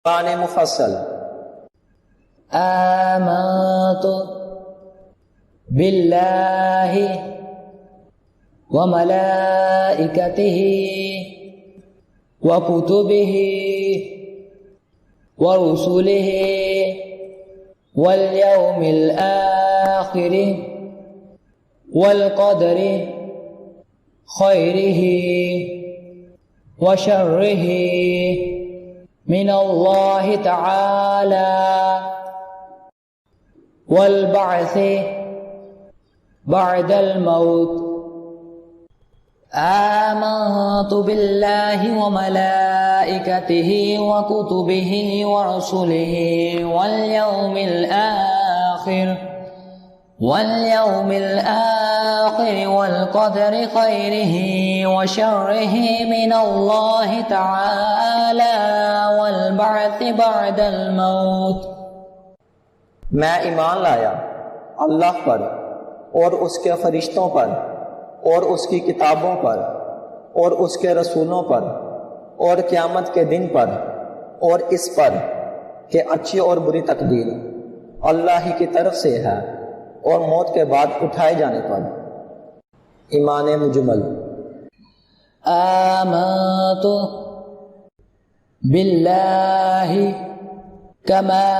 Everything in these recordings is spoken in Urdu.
قرآن مفصل آمنت بالله وملائكته وكتبه ورسله واليوم الآخر والقدر خيره وشره من الله تعالى والبعث بعد الموت. آمنت بالله وملائكته وكتبه ورسله واليوم الآخر والقدر خيره وشره من الله تعالى والبعث بعد الموت. میں ایمان لایا اللہ پر اور اس کے فرشتوں پر اور اس کی کتابوں پر اور اس کے رسولوں پر اور قیامت کے دن پر اور اس پر کہ اچھی اور بری تقدیر اللہ ہی کی طرف سے ہے اور موت کے بعد اٹھائے جانے پر. ایمان مجمل. آمنت بالله كما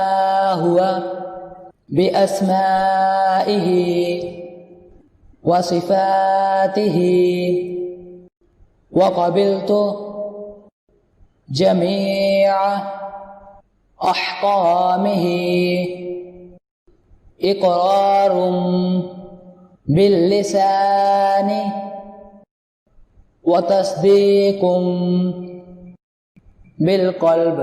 هو بأسمائه وصفاته وقبلت جميع أحكامه إقرار باللسان وتصديق بالقلب.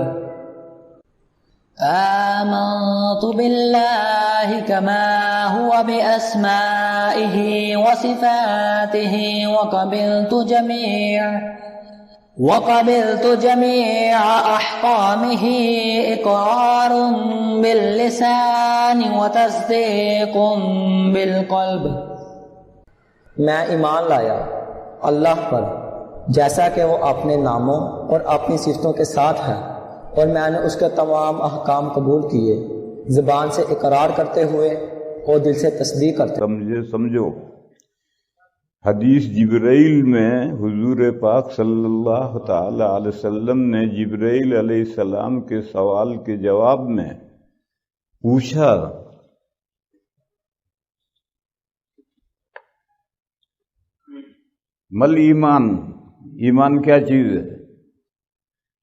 آمنت بالله كما هو بأسمائه وصفاته وقبلت جميع أحكامه إقرار باللسان وتصديق بالقلب. میں ایمان لایا اللہ پر جیسا کہ وہ اپنے ناموں اور اپنی صفتوں کے ساتھ ہے، اور میں نے اس کے تمام احکام قبول کیے، زبان سے اقرار کرتے ہوئے اور دل سے تصدیق کرتے ہوئے. سمجھو حدیث جبرائیل میں حضور پاک صلی اللہ تعالی علیہ وسلم نے جبرائیل علیہ السلام کے سوال کے جواب میں پوچھا مل ایمان کیا چیز ہے؟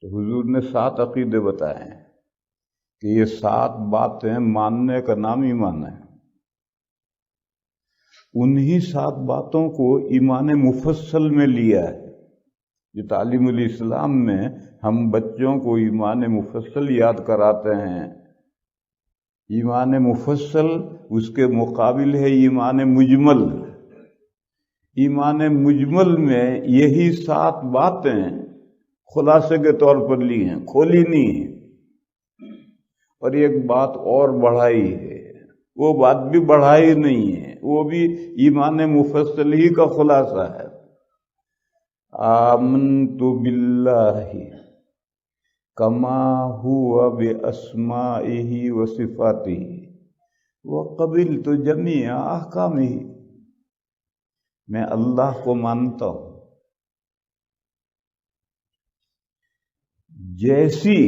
تو حضور نے 7 عقیدے بتائے ہیں کہ یہ 7 باتیں ماننے کا نام ایمان ہے. انہی 7 باتوں کو ایمان مفصل میں لیا ہے. جو تعلیم الاسلام میں ہم بچوں کو ایمان مفصل یاد کراتے ہیں، ایمان مفصل اس کے مقابل ہے ایمان مجمل. ایمان مجمل میں یہی 7 باتیں خلاصے کے طور پر لی ہیں، کھولی نہیں ہیں. اور ایک بات اور بڑھائی ہے، وہ بات بھی بڑھائی نہیں ہے، وہ بھی ایمان مفصل ہی کا خلاصہ ہے. آمنت باللہ کما هو باسمائہ وصفاتہ وقبلت جمیع احکامہ. میں اللہ کو مانتا ہوں جیسی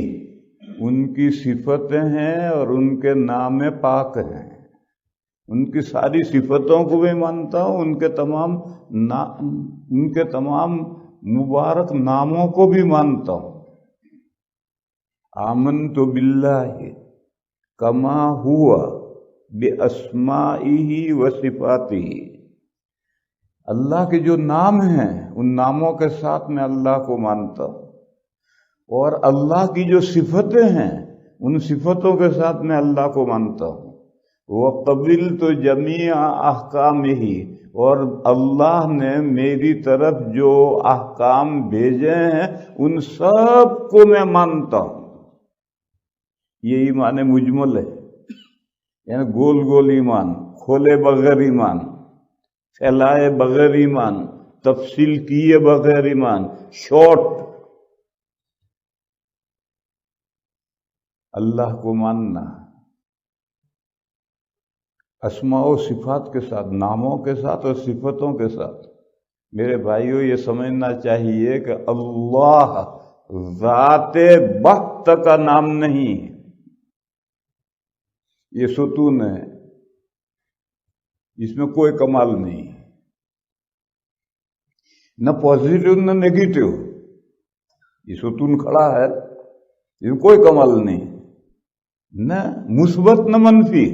ان کی صفتیں ہیں اور ان کے نام پاک ہیں. ان کی ساری صفتوں کو بھی مانتا ہوں، ان کے تمام مبارک ناموں کو بھی مانتا ہوں. آمنت باللہ کما ہوا باسمائہ وصفاتہ. اللہ کے جو نام ہیں ان ناموں کے ساتھ میں اللہ کو مانتا ہوں، اور اللہ کی جو صفتیں ہیں ان صفتوں کے ساتھ میں اللہ کو مانتا ہوں. وَقَبِلْتُ جَمِيعَ أَحْكَامِهِ، اور اللہ نے میری طرف جو احکام بھیجے ہیں ان سب کو میں مانتا ہوں. یہ ایمان مجمل ہے، یعنی گول گول ایمان، کھولے بغیر ایمان، پھیلائے بغیر ایمان، تفصیل کیے بغیر ایمان، شارٹ. اللہ کو ماننا اسماء و صفات کے ساتھ، ناموں کے ساتھ اور صفتوں کے ساتھ۔ میرے بھائیوں، یہ سمجھنا چاہیے کہ اللہ ذات بخت کا نام نہیں ہے، یہ ستون ہے، اس میں کوئی کمال نہیں، نہ پازیٹو نہ نیگیٹو، یہ ستون کھڑا ہے، اس میں کوئی کمال نہیں، نہ مثبت نہ منفی۔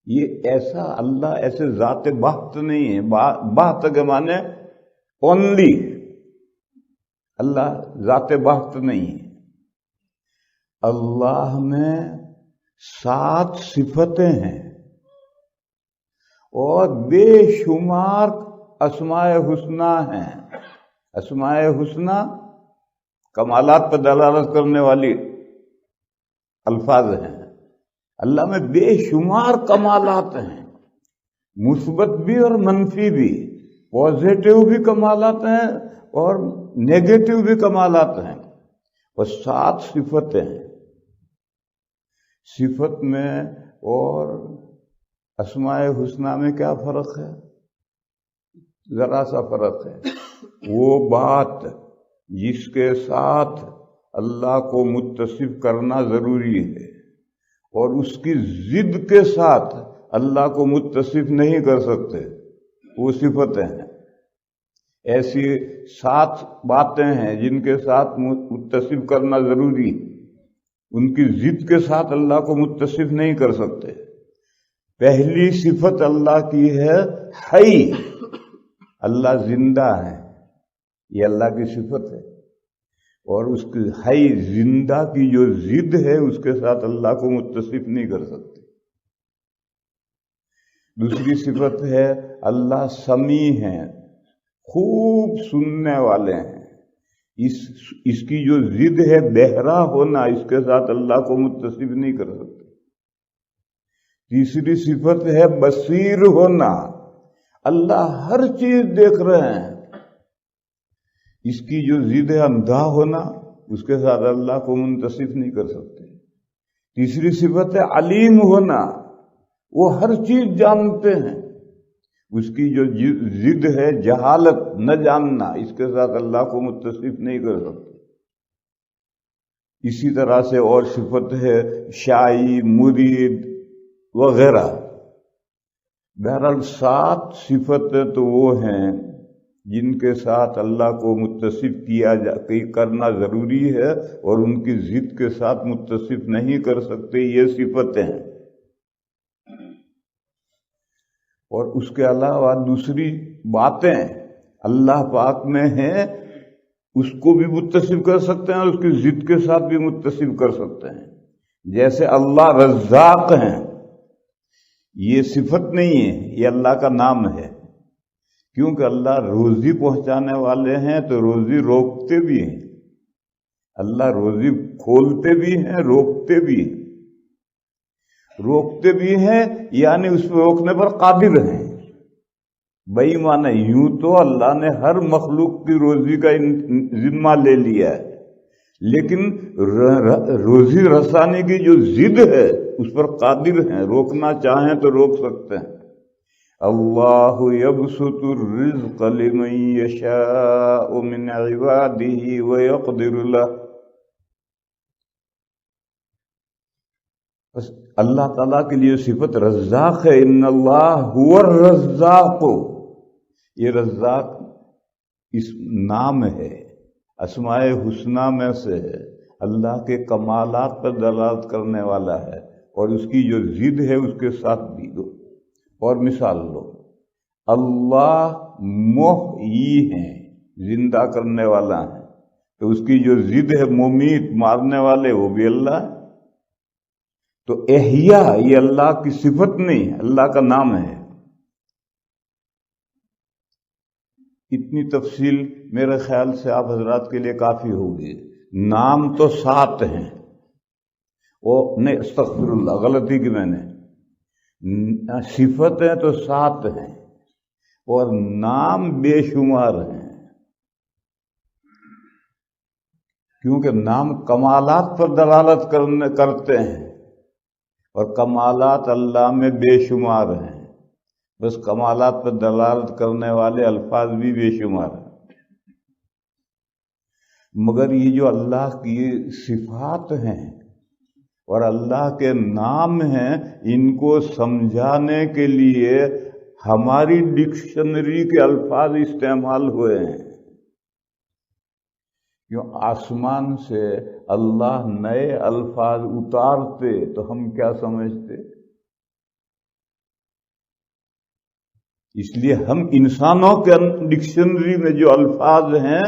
یہ ایسا اللہ ایسے ذات بخت نہیں ہے، بخت کے معنی اونلی، اللہ ذات بخت نہیں ہے۔ اللہ میں 7 صفتیں ہیں اور بے شمار اسماء حسنی ہیں۔ اسماء حسنی کمالات پر دلالت کرنے والی الفاظ ہیں۔ اللہ میں بے شمار کمالات ہیں، مثبت بھی اور منفی بھی، پازیٹو بھی کمالات ہیں اور نیگیٹو بھی کمالات ہیں، اور 7 صفتیں ہیں۔ صفت میں اور اسماء حسنی میں کیا فرق ہے؟ ذرا سا فرق ہے۔ وہ بات جس کے ساتھ اللہ کو متصف کرنا ضروری ہے اور اس کی ضد کے ساتھ اللہ کو متصف نہیں کر سکتے، وہ صفتیں ہیں۔ ایسی 7 باتیں ہیں جن کے ساتھ متصف کرنا ضروری، ان کی ضد کے ساتھ اللہ کو متصف نہیں کر سکتے۔ پہلی صفت اللہ کی ہے حی، اللہ زندہ ہے، یہ اللہ کی صفت ہے، اور اس کی حی زندہ کی جو ضد ہے اس کے ساتھ اللہ کو متصف نہیں کر سکتے۔ دوسری صفت ہے اللہ سمیع ہے، خوب سننے والے ہیں، اس کی جو ضد ہے بہرا ہونا، اس کے ساتھ اللہ کو متصف نہیں کر سکتے۔ تیسری صفت ہے بصیر ہونا، اللہ ہر چیز دیکھ رہے ہیں، اس کی جو ضد ہے اندھا ہونا، اس کے ساتھ اللہ کو منتصف نہیں کر سکتے۔ تیسری صفت ہے علیم ہونا، وہ ہر چیز جانتے ہیں، اس کی جو ضد ہے جہالت نہ جاننا، اس کے ساتھ اللہ کو متصف نہیں کر سکتے۔ اسی طرح سے اور صفت ہے شائی، مرید وغیرہ۔ بہرحال 7 صفتیں تو وہ ہیں جن کے ساتھ اللہ کو متصف کرنا ضروری ہے اور ان کی ضد کے ساتھ متصف نہیں کر سکتے، یہ صفتیں ہیں۔ اور اس کے علاوہ دوسری باتیں اللہ پاک میں ہیں، اس کو بھی متصف کر سکتے ہیں اور اس کی ضد کے ساتھ بھی متصف کر سکتے ہیں۔ جیسے اللہ رزاق ہیں، یہ صفت نہیں ہے، یہ اللہ کا نام ہے، کیونکہ اللہ روزی پہنچانے والے ہیں تو روزی روکتے بھی ہیں، اللہ روزی کھولتے بھی ہیں، روکتے بھی ہیں۔ روکتے بھی ہیں یعنی اس کو روکنے پر قادر ہیں۔ بئی معنی یوں تو اللہ نے ہر مخلوق کی روزی کا ذمہ لے لیا ہے، لیکن روزی رسانی کی جو ضد ہے اس پر قادر ہیں، روکنا چاہیں تو روک سکتے ہیں۔ اللہ یبسط الرزق لمن یشاء من عبادہ ویقدر لہ۔ بس اللہ تعالیٰ کے لیے صفت رزاق ہے، ان اللہ هو الرزاق، یہ رزاق اس نام ہے، اسماء حسنی میں سے ہے، اللہ کے کمالات پر دلالت کرنے والا ہے، اور اس کی جو ضد ہے اس کے ساتھ بھی دو۔ اور مثال لو، اللہ محیی ہیں، زندہ کرنے والا ہے، تو اس کی جو ضد ہے ممیت، مارنے والے، وہ بھی اللہ ہے۔ تو احیاء یہ اللہ کی صفت نہیں، اللہ کا نام ہے۔ اتنی تفصیل میرے خیال سے آپ حضرات کے لیے کافی ہوگی۔ نام تو 7 ہیں، وہ نہیں، استغفر اللہ، غلطی کی میں نے، صفتیں تو 7 ہیں اور نام بے شمار ہیں۔ کیونکہ نام کمالات پر دلالت کرتے ہیں، اور کمالات اللہ میں بے شمار ہیں، بس کمالات پر دلالت کرنے والے الفاظ بھی بے شمار ہیں۔ مگر یہ جو اللہ کی صفات ہیں اور اللہ کے نام ہیں، ان کو سمجھانے کے لیے ہماری ڈکشنری کے الفاظ استعمال ہوئے ہیں۔ کیوں آسمان سے اللہ نئے الفاظ اتارتے تو ہم کیا سمجھتے؟ اس لیے ہم انسانوں کے ڈکشنری میں جو الفاظ ہیں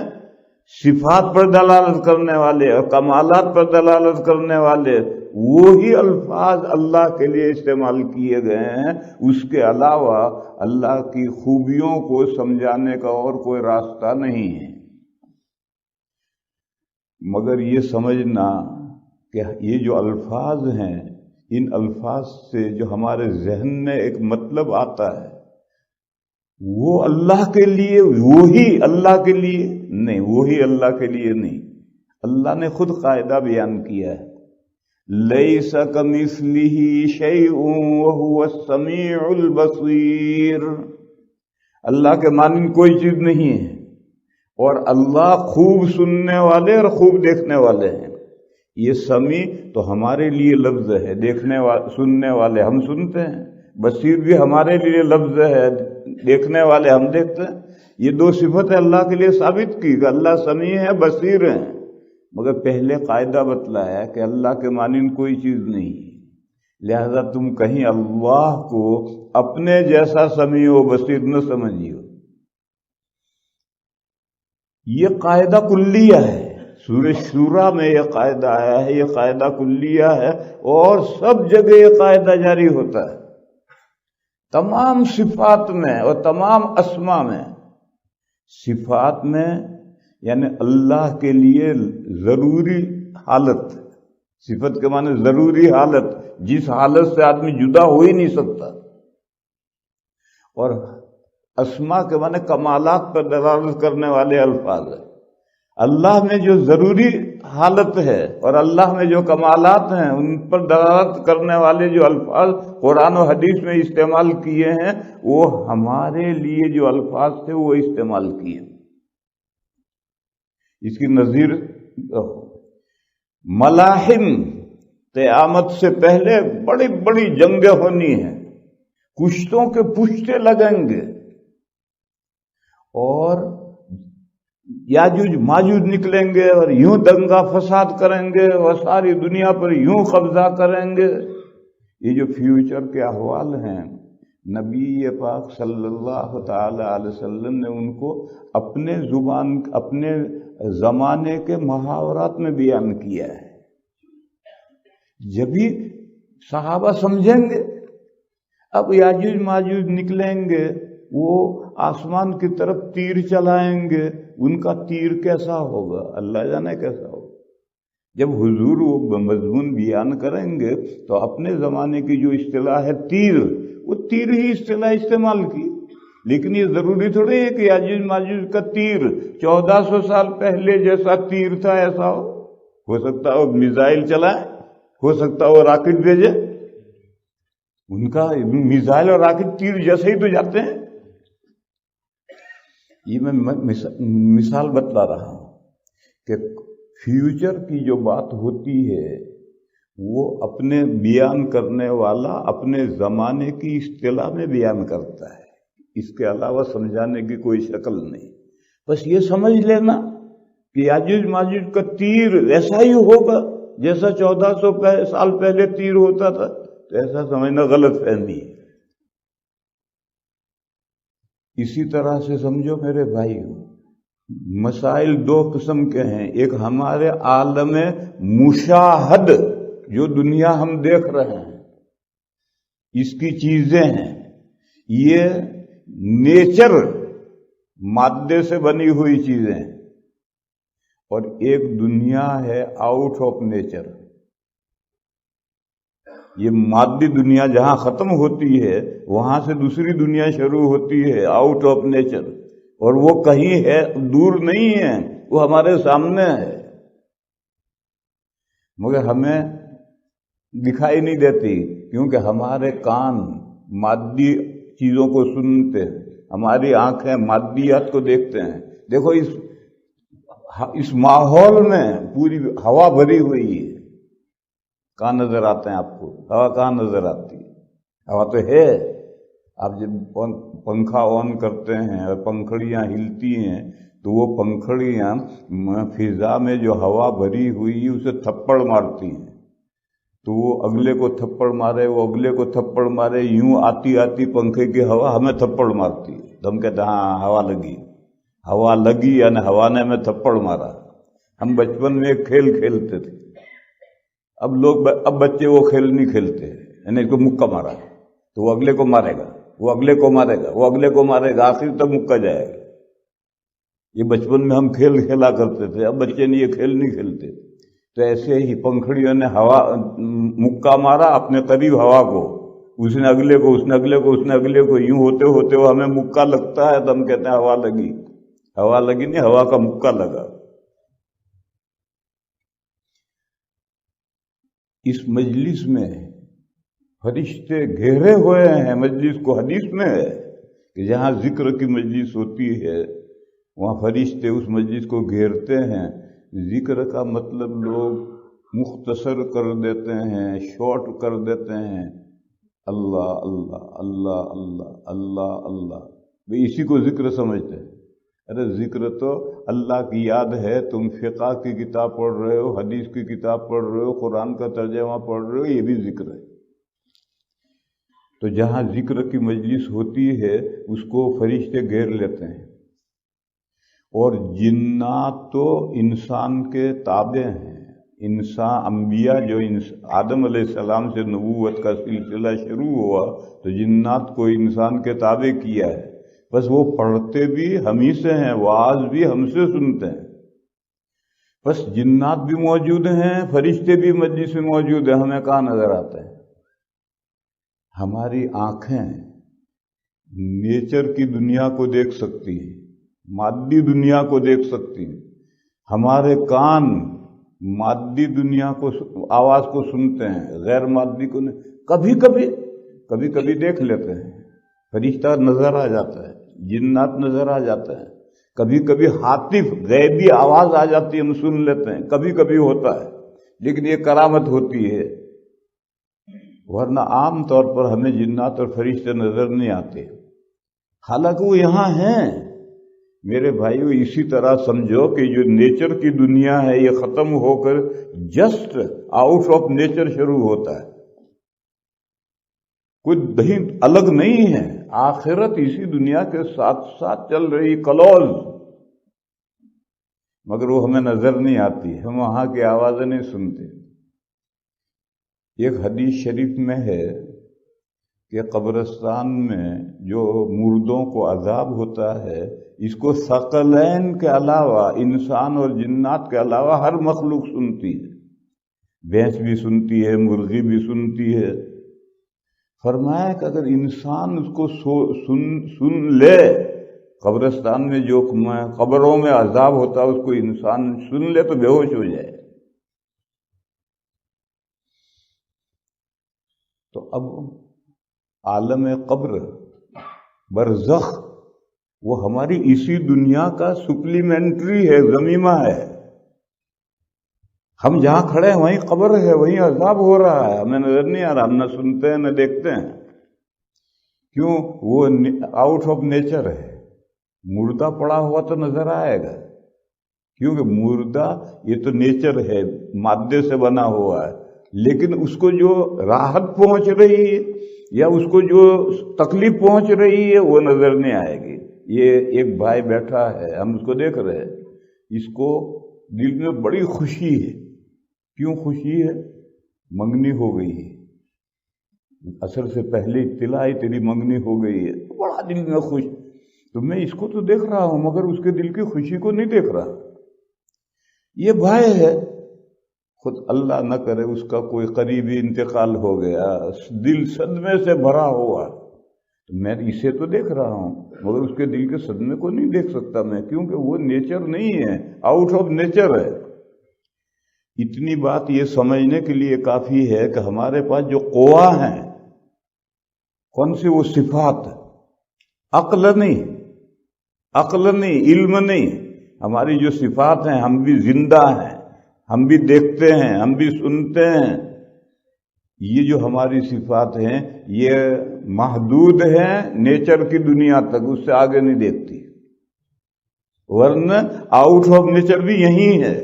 صفات پر دلالت کرنے والے اور کمالات پر دلالت کرنے والے، وہی الفاظ اللہ کے لیے استعمال کیے گئے ہیں۔ اس کے علاوہ اللہ کی خوبیوں کو سمجھانے کا اور کوئی راستہ نہیں ہے۔ مگر یہ سمجھنا کہ یہ جو الفاظ ہیں، ان الفاظ سے جو ہمارے ذہن میں ایک مطلب آتا ہے وہ اللہ کے لیے، وہی اللہ کے لیے نہیں، وہی اللہ کے لیے نہیں۔ اللہ نے خود قاعدہ بیان کیا ہے، لیس کمثلہ شیء وہو السمیع البصیر۔ اللہ کے مانند کوئی چیز نہیں ہے، اور اللہ خوب سننے والے اور خوب دیکھنے والے ہیں۔ یہ سمیع تو ہمارے لیے لفظ ہے، دیکھنے والے سننے والے ہم سنتے ہیں، بصیر بھی ہمارے لیے لفظ ہے، دیکھنے والے ہم دیکھتے ہیں۔ یہ دو صفتیں اللہ کے لیے ثابت کی کہ اللہ سمیع ہے، بصیر ہے۔ مگر پہلے قاعدہ بتلایا کہ اللہ کے مانند کوئی چیز نہیں، لہذا تم کہیں اللہ کو اپنے جیسا سمیع و بصیر نہ سمجھیو۔ یہ قاعدہ کلیہ ہے، سورہ شورا میں یہ قاعدہ آیا ہے، یہ قاعدہ کلیہ ہے، اور سب جگہ یہ قاعدہ جاری ہوتا ہے، تمام صفات میں اور تمام اسماء میں۔ صفات میں یعنی اللہ کے لیے ضروری حالت، صفت کے معنی ضروری حالت، جس حالت سے آدمی جدا ہو ہی نہیں سکتا، اور اسماء کے معنی کمالات پر دلالت کرنے والے الفاظ ہیں۔ اللہ میں جو ضروری حالت ہے اور اللہ میں جو کمالات ہیں، ان پر دلالت کرنے والے جو الفاظ قرآن و حدیث میں استعمال کیے ہیں، وہ ہمارے لیے جو الفاظ تھے وہ استعمال کیے۔ اس کی نظیر ملاحم، قیامت سے پہلے بڑی بڑی جنگیں ہونی ہیں، کشتوں کے پشتے لگیں گے، اور یاجوج ماجوج نکلیں گے اور یوں دنگا فساد کریں گے اور ساری دنیا پر یوں قبضہ کریں گے۔ یہ جو فیوچر کے احوال ہیں، نبی پاک صلی اللہ تعالی علیہ وسلم نے ان کو اپنے زمانے کے محاورات میں بیان کیا ہے۔ جبھی صحابہ سمجھیں گے اب یاجوج ماجوج نکلیں گے، وہ آسمان کی طرف تیر چلائیں گے، ان کا تیر کیسا ہوگا اللہ جانے کیسا ہوگا۔ جب حضور وہ مضمون بیان کریں گے تو اپنے زمانے کی جو اصطلاح ہے تیر، وہ تیر ہی اصطلاح استعمال کی، لیکن یہ ضروری تھوڑی ہے کہ یاجوج ماجوج کا تیر 1400 سال پہلے جیسا تیر تھا ایسا ہو سکتا ہے وہ میزائل چلائے، ہو سکتا ہے وہ راکٹ بھیجے، ان کا میزائل اور راکٹ تیر جیسے ہی تو جاتے ہیں۔ یہ میں مثال بتلا رہا ہوں کہ فیوچر کی جو بات ہوتی ہے وہ اپنے بیان کرنے والا اپنے زمانے کی اصطلاح میں بیان کرتا ہے، اس کے علاوہ سمجھانے کی کوئی شکل نہیں۔ بس یہ سمجھ لینا کہ یاجوج ماجوج کا تیر ایسا ہی ہوگا جیسا 1400 سال پہلے تیر ہوتا تھا، تو ایسا سمجھنا غلط فہمی ہے۔ اسی طرح سے سمجھو میرے بھائیو، مسائل دو قسم کے ہیں، ایک ہمارے عالم مشاہد جو دنیا ہم دیکھ رہے ہیں، اس کی چیزیں ہیں، یہ نیچر مادے سے بنی ہوئی چیزیں ہیں، اور ایک دنیا ہے آؤٹ آف نیچر۔ یہ مادی دنیا جہاں ختم ہوتی ہے وہاں سے دوسری دنیا شروع ہوتی ہے، آؤٹ آف نیچر، اور وہ کہیں ہے، دور نہیں ہے، وہ ہمارے سامنے ہے۔ مگر ہمیں دکھائی نہیں دیتی، کیونکہ ہمارے کان مادی چیزوں کو سنتے ہیں، ہماری آنکھیں مادیات کو دیکھتے ہیں۔ دیکھو اس ماحول میں پوری ہوا بھری ہوئی ہے، کہاں نظر آتے ہیں آپ کو؟ ہوا کہاں نظر آتی ہے؟ ہوا تو ہے۔ آپ جب پنکھا آن کرتے ہیں اور پنکھڑیاں ہلتی ہیں تو وہ پنکھڑیاں فضا میں جو ہوا بھری ہوئی اسے تھپڑ مارتی ہیں، تو وہ اگلے کو تھپڑ مارے، وہ اگلے کو تھپڑ مارے، یوں آتی آتی پنکھے کی ہوا ہمیں تھپڑ مارتی ہے، تو ہم کہتے ہیں ہاں ہوا لگی، ہوا لگی یعنی ہوا نے ہمیں تھپڑ مارا۔ ہم بچپن میں ایک کھیل کھیلتے تھے، اب بچے وہ کھیل نہیں کھیلتے، یعنی اس کو مکہ مارا تو وہ اگلے کو مارے گا، وہ اگلے کو مارے گا، وہ اگلے کو مارے گا، آخر تک مکہ جائے گا۔ یہ بچپن میں ہم کھیل کھیلا کرتے تھے، اب بچے نہیں، یہ کھیل نہیں کھیلتے۔ تو ایسے ہی پنکھڑیوں نے ہوا مکہ مارا اپنے قریب ہوا کو، اس نے اگلے کو، اس نے اگلے کو، اس نے اگلے کو، یوں ہوتے ہوتے وہ ہمیں مکہ لگتا ہے تو ہم کہتے ہیں ہوا لگی۔ ہوا لگی نہیں، ہوا کا مکہ لگا۔ اس مجلس میں فرشتے گھیرے ہوئے ہیں، مجلس کو حدیث میں ہے کہ جہاں ذکر کی مجلس ہوتی ہے وہاں فرشتے اس مجلس کو گھیرتے ہیں۔ ذکر کا مطلب لوگ مختصر کر دیتے ہیں، شارٹ کر دیتے ہیں، اللہ اللہ اللہ اللہ اللہ اللہ، وہ اسی کو ذکر سمجھتے ہیں۔ ارے ذکر تو اللہ کی یاد ہے، تم فقہ کی کتاب پڑھ رہے ہو، حدیث کی کتاب پڑھ رہے ہو، قرآن کا ترجمہ پڑھ رہے ہو، یہ بھی ذکر ہے۔ تو جہاں ذکر کی مجلس ہوتی ہے اس کو فرشتے گھیر لیتے ہیں، اور جنات تو انسان کے تابع ہیں۔ انسان انبیاء جو آدم علیہ السلام سے نبوت کا سلسلہ شروع ہوا تو جنات کو انسان کے تابع کیا ہے، بس وہ پڑھتے بھی ہم ہی سے ہیں، وعظ بھی ہم سے سنتے ہیں۔ بس جنات بھی موجود ہیں، فرشتے بھی مجلس میں موجود ہیں، ہمیں کہاں نظر آتے ہیں؟ ہماری آنکھیں نیچر کی دنیا کو دیکھ سکتی ہیں، مادی دنیا کو دیکھ سکتی ہیں، ہمارے کان مادی دنیا کو آواز کو سنتے ہیں، غیر مادی کو نہیں۔ کبھی کبھی دیکھ لیتے ہیں، فرشتہ نظر آ جاتا ہے، جنات نظر آ جاتا ہے، کبھی کبھی حاطف غیبی آواز آ جاتی ہے، ہم سن لیتے ہیں، کبھی کبھی ہوتا ہے، لیکن یہ کرامت ہوتی ہے، ورنہ عام طور پر ہمیں جنات اور فرشتے نظر نہیں آتے، حالانکہ وہ یہاں ہیں۔ میرے بھائیو، اسی طرح سمجھو کہ جو نیچر کی دنیا ہے یہ ختم ہو کر جسٹ آؤٹ آف نیچر شروع ہوتا ہے، کوئی کہیں الگ نہیں ہے، آخرت اسی دنیا کے ساتھ ساتھ چل رہی کلوز، مگر وہ ہمیں نظر نہیں آتی، ہم وہاں کی آوازیں نہیں سنتے۔ ایک حدیث شریف میں ہے کہ قبرستان میں جو مردوں کو عذاب ہوتا ہے اس کو ثقلین کے علاوہ، انسان اور جنات کے علاوہ ہر مخلوق سنتی ہے، بھینس بھی سنتی ہے، مرغی بھی سنتی ہے۔ فرمایا کہ اگر انسان اس کو سن لے، قبرستان میں جو قبروں میں عذاب ہوتا ہے اس کو انسان سن لے تو بے ہوش ہو جائے۔ تو اب عالم قبر، برزخ، وہ ہماری اسی دنیا کا سپلیمنٹری ہے، ضمیمہ ہے۔ ہم جہاں کھڑے ہیں وہیں قبر ہے، وہیں عذاب ہو رہا ہے، ہمیں نظر نہیں آ رہا، ہم نہ سنتے ہیں نہ دیکھتے ہیں۔ کیوں؟ وہ آؤٹ آف نیچر ہے۔ مردہ پڑا ہوا تو نظر آئے گا، کیونکہ مردہ یہ تو نیچر ہے، مادے سے بنا ہوا ہے، لیکن اس کو جو راحت پہنچ رہی ہے یا اس کو جو تکلیف پہنچ رہی ہے وہ نظر نہیں آئے گی۔ یہ ایک بھائی بیٹھا ہے، ہم اس کو دیکھ رہے ہیں، اس کو دل میں بڑی خوشی ہے۔ کیوں خوشی ہے؟ منگنی ہو گئی ہے، عصر سے پہلے اطلاع آئی تیری منگنی ہو گئی ہے، بڑا دل میں خوش۔ تو میں اس کو تو دیکھ رہا ہوں مگر اس کے دل کی خوشی کو نہیں دیکھ رہا۔ یہ بھائی ہے، خود اللہ نہ کرے اس کا کوئی قریبی انتقال ہو گیا، دل صدمے سے بھرا ہوا، میں اسے تو دیکھ رہا ہوں مگر اس کے دل کے صدمے کو نہیں دیکھ سکتا میں، کیونکہ وہ نیچر نہیں ہے، آؤٹ آف نیچر ہے۔ اتنی بات یہ سمجھنے کے لیے کافی ہے کہ ہمارے پاس جو قوا ہیں، کون سی وہ صفات، عقل نہیں، علم نہیں، ہماری جو صفات ہیں، ہم بھی زندہ ہیں، ہم بھی دیکھتے ہیں، ہم بھی سنتے ہیں، یہ جو ہماری صفات ہیں یہ محدود ہیں نیچر کی دنیا تک، اس سے آگے نہیں دیکھتی، ورنہ آؤٹ آف نیچر بھی یہی ہے،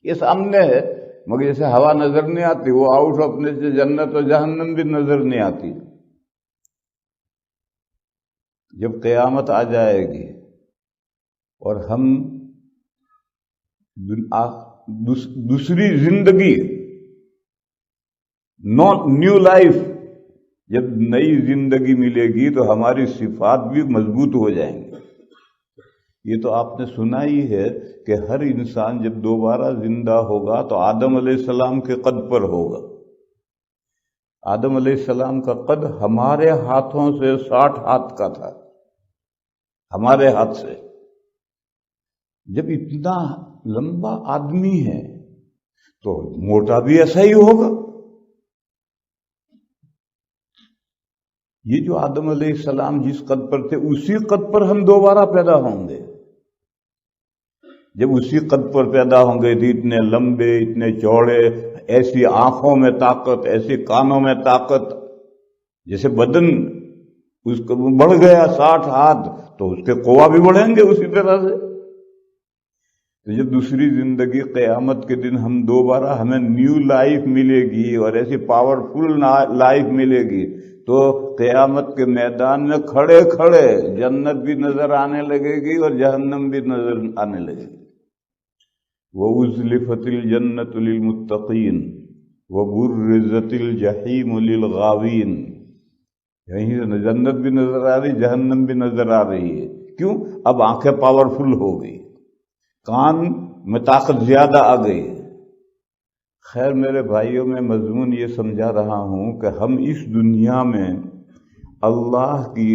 یہ سامنے ہے، مگر جیسے ہوا نظر نہیں آتی، وہ آؤٹ آف نیچر جنت و جہنم بھی نظر نہیں آتی۔ جب قیامت آ جائے گی اور ہم دوسری زندگی، نیو لائف، جب نئی زندگی ملے گی تو ہماری صفات بھی مضبوط ہو جائیں گی۔ یہ تو آپ نے سنا ہی ہے کہ ہر انسان جب دوبارہ زندہ ہوگا تو آدم علیہ السلام کے قد پر ہوگا۔ آدم علیہ السلام کا قد ہمارے ہاتھوں سے 60 ہاتھ کا تھا، ہمارے ہاتھ سے۔ جب اتنا لمبا آدمی ہے تو موٹا بھی ایسا ہی ہوگا۔ یہ جو آدم علیہ السلام جس قد پر تھے اسی قد پر ہم دوبارہ پیدا ہوں گے۔ جب اسی قد پر پیدا ہوں گے تو اتنے لمبے، اتنے چوڑے، ایسی آنکھوں میں طاقت، ایسی کانوں میں طاقت، جیسے بدن اس کو بڑھ گیا 60 ہاتھ تو اس کے قوا بھی بڑھیں گے اسی طرح سے۔ تو جب دوسری زندگی قیامت کے دن ہم دوبارہ، ہمیں نیو لائف ملے گی اور ایسی پاورفل لائف ملے گی تو قیامت کے میدان میں کھڑے کھڑے جنت بھی نظر آنے لگے گی اور جہنم بھی نظر آنے لگے گی۔ وَأُزْلِفَتِ الْجَنَّةُ لِلْمُتَّقِينَ وَبُرِّزَتِ الْجَحِيمُ لِلْغَاوِينَ۔ یہیں سے جنت بھی نظر آ رہی، جہنم بھی نظر آ رہی ہے۔ کیوں؟ اب آنکھیں پاورفل ہو گئی، کان میں طاقت زیادہ آ گئی۔ خیر میرے بھائیوں، میں مضمون یہ سمجھا رہا ہوں کہ ہم اس دنیا میں اللہ کی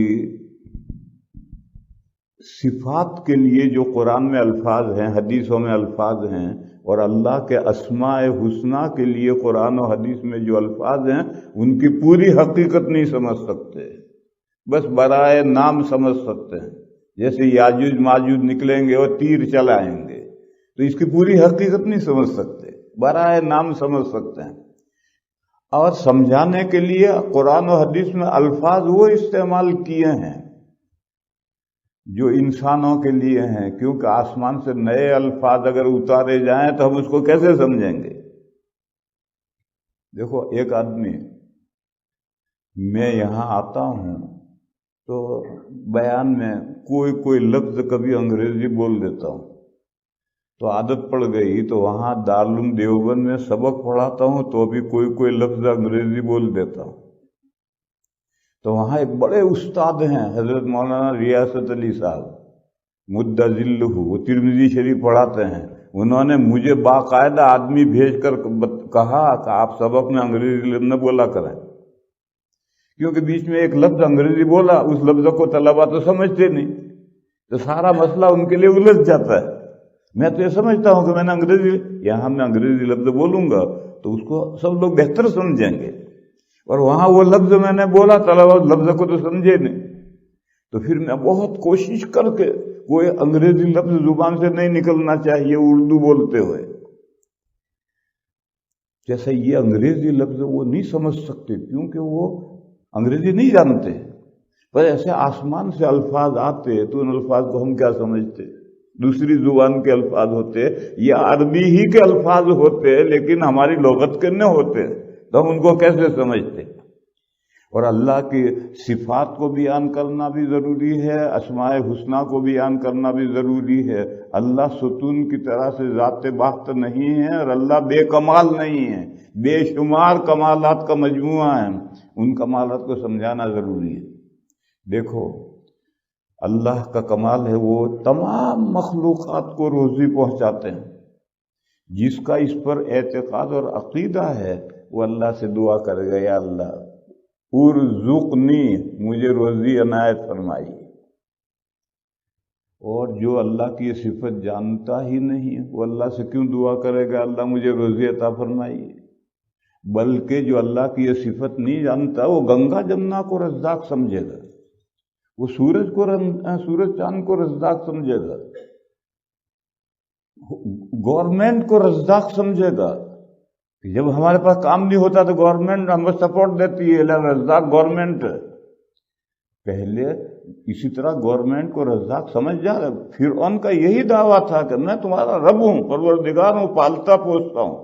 صفات کے لیے جو قرآن میں الفاظ ہیں، حدیثوں میں الفاظ ہیں، اور اللہ کے اسماء حسنہ کے لیے قرآن و حدیث میں جو الفاظ ہیں ان کی پوری حقیقت نہیں سمجھ سکتے، بس برائے نام سمجھ سکتے ہیں۔ جیسے یاجوج ماجوج نکلیں گے اور تیر چلائیں گے تو اس کی پوری حقیقت نہیں سمجھ سکتے، برائے نام سمجھ سکتے ہیں۔ اور سمجھانے کے لیے قرآن و حدیث میں الفاظ وہ استعمال کیے ہیں جو انسانوں کے لیے ہیں، کیونکہ آسمان سے نئے الفاظ اگر اتارے جائیں تو ہم اس کو کیسے سمجھیں گے؟ دیکھو، ایک آدمی، میں یہاں آتا ہوں تو بیان میں کوئی لفظ کبھی انگریزی بول دیتا ہوں تو عادت پڑ گئی، تو وہاں دارالعلوم دیوبند میں سبق پڑھاتا ہوں تو بھی کوئی لفظ انگریزی بول دیتا ہوں۔ تو وہاں ایک بڑے استاد ہیں حضرت مولانا ریاست علی صاحب مدہ ذلہ، وہ ترمذی شریف پڑھاتے ہیں۔ انہوں نے مجھے باقاعدہ آدمی بھیج کر کہا کہ آپ سبق میں انگریزی لفظ نہ بولا کریں، کیونکہ بیچ میں ایک لفظ انگریزی بولا، اس لفظ کو طلبہ تو سمجھتے نہیں، تو سارا مسئلہ ان کے لیے الجھ جاتا ہے۔ میں تو یہ سمجھتا ہوں کہ میں نے یہاں میں انگریزی لفظ بولوں گا تو اس کو سب لوگ بہتر سمجھیں گے، اور وہاں وہ لفظ میں نے بولا، طلبہ لفظ کو تو سمجھے نہیں، تو پھر میں بہت کوشش کر کے، کوئی انگریزی لفظ زبان سے نہیں نکلنا چاہیے اردو بولتے ہوئے، جیسے یہ انگریزی لفظ وہ نہیں سمجھ سکتے کیونکہ وہ انگریزی نہیں جانتے، پر ایسے آسمان سے الفاظ آتے تو ان الفاظ کو ہم کیا سمجھتے؟ دوسری زبان کے الفاظ ہوتے یا عربی ہی کے الفاظ ہوتے، لیکن ہماری لغت کے نہ ہوتے تو ہم ان کو کیسے سمجھتے؟ اور اللہ کی صفات کو بیان کرنا بھی ضروری ہے، اسماء حسنہ کو بیان کرنا بھی ضروری ہے۔ اللہ ستون کی طرح سے ذات بحت نہیں ہے، اور اللہ بے کمال نہیں ہے، بے شمار کمالات کا مجموعہ ہے، ان کمالات کو سمجھانا ضروری ہے۔ دیکھو، اللہ کا کمال ہے وہ تمام مخلوقات کو روزی پہنچاتے ہیں۔ جس کا اس پر اعتقاد اور عقیدہ ہے وہ اللہ سے دعا کرے گا، یا اللہ ارزقنی، مجھے روزی عنایت فرمائی۔ اور جو اللہ کی یہ صفت جانتا ہی نہیں ہے وہ اللہ سے کیوں دعا کرے گا اللہ مجھے روزی عطا فرمائیے؟ بلکہ جو اللہ کی یہ صفت نہیں جانتا وہ گنگا جمنا کو رزاق سمجھے گا، وہ سورج چاند کو رزاق سمجھے گا، گورنمنٹ کو رزاق سمجھے گا۔ جب ہمارے پاس کام نہیں ہوتا تو گورنمنٹ ہمیں سپورٹ دیتی ہے، رزاق گورنمنٹ۔ پہلے اسی طرح گورنمنٹ کو رزاق سمجھ جا رہا۔ فرعون کا یہی دعویٰ تھا کہ میں تمہارا رب ہوں، پروردگار ہوں، پالتا پوستا ہوں۔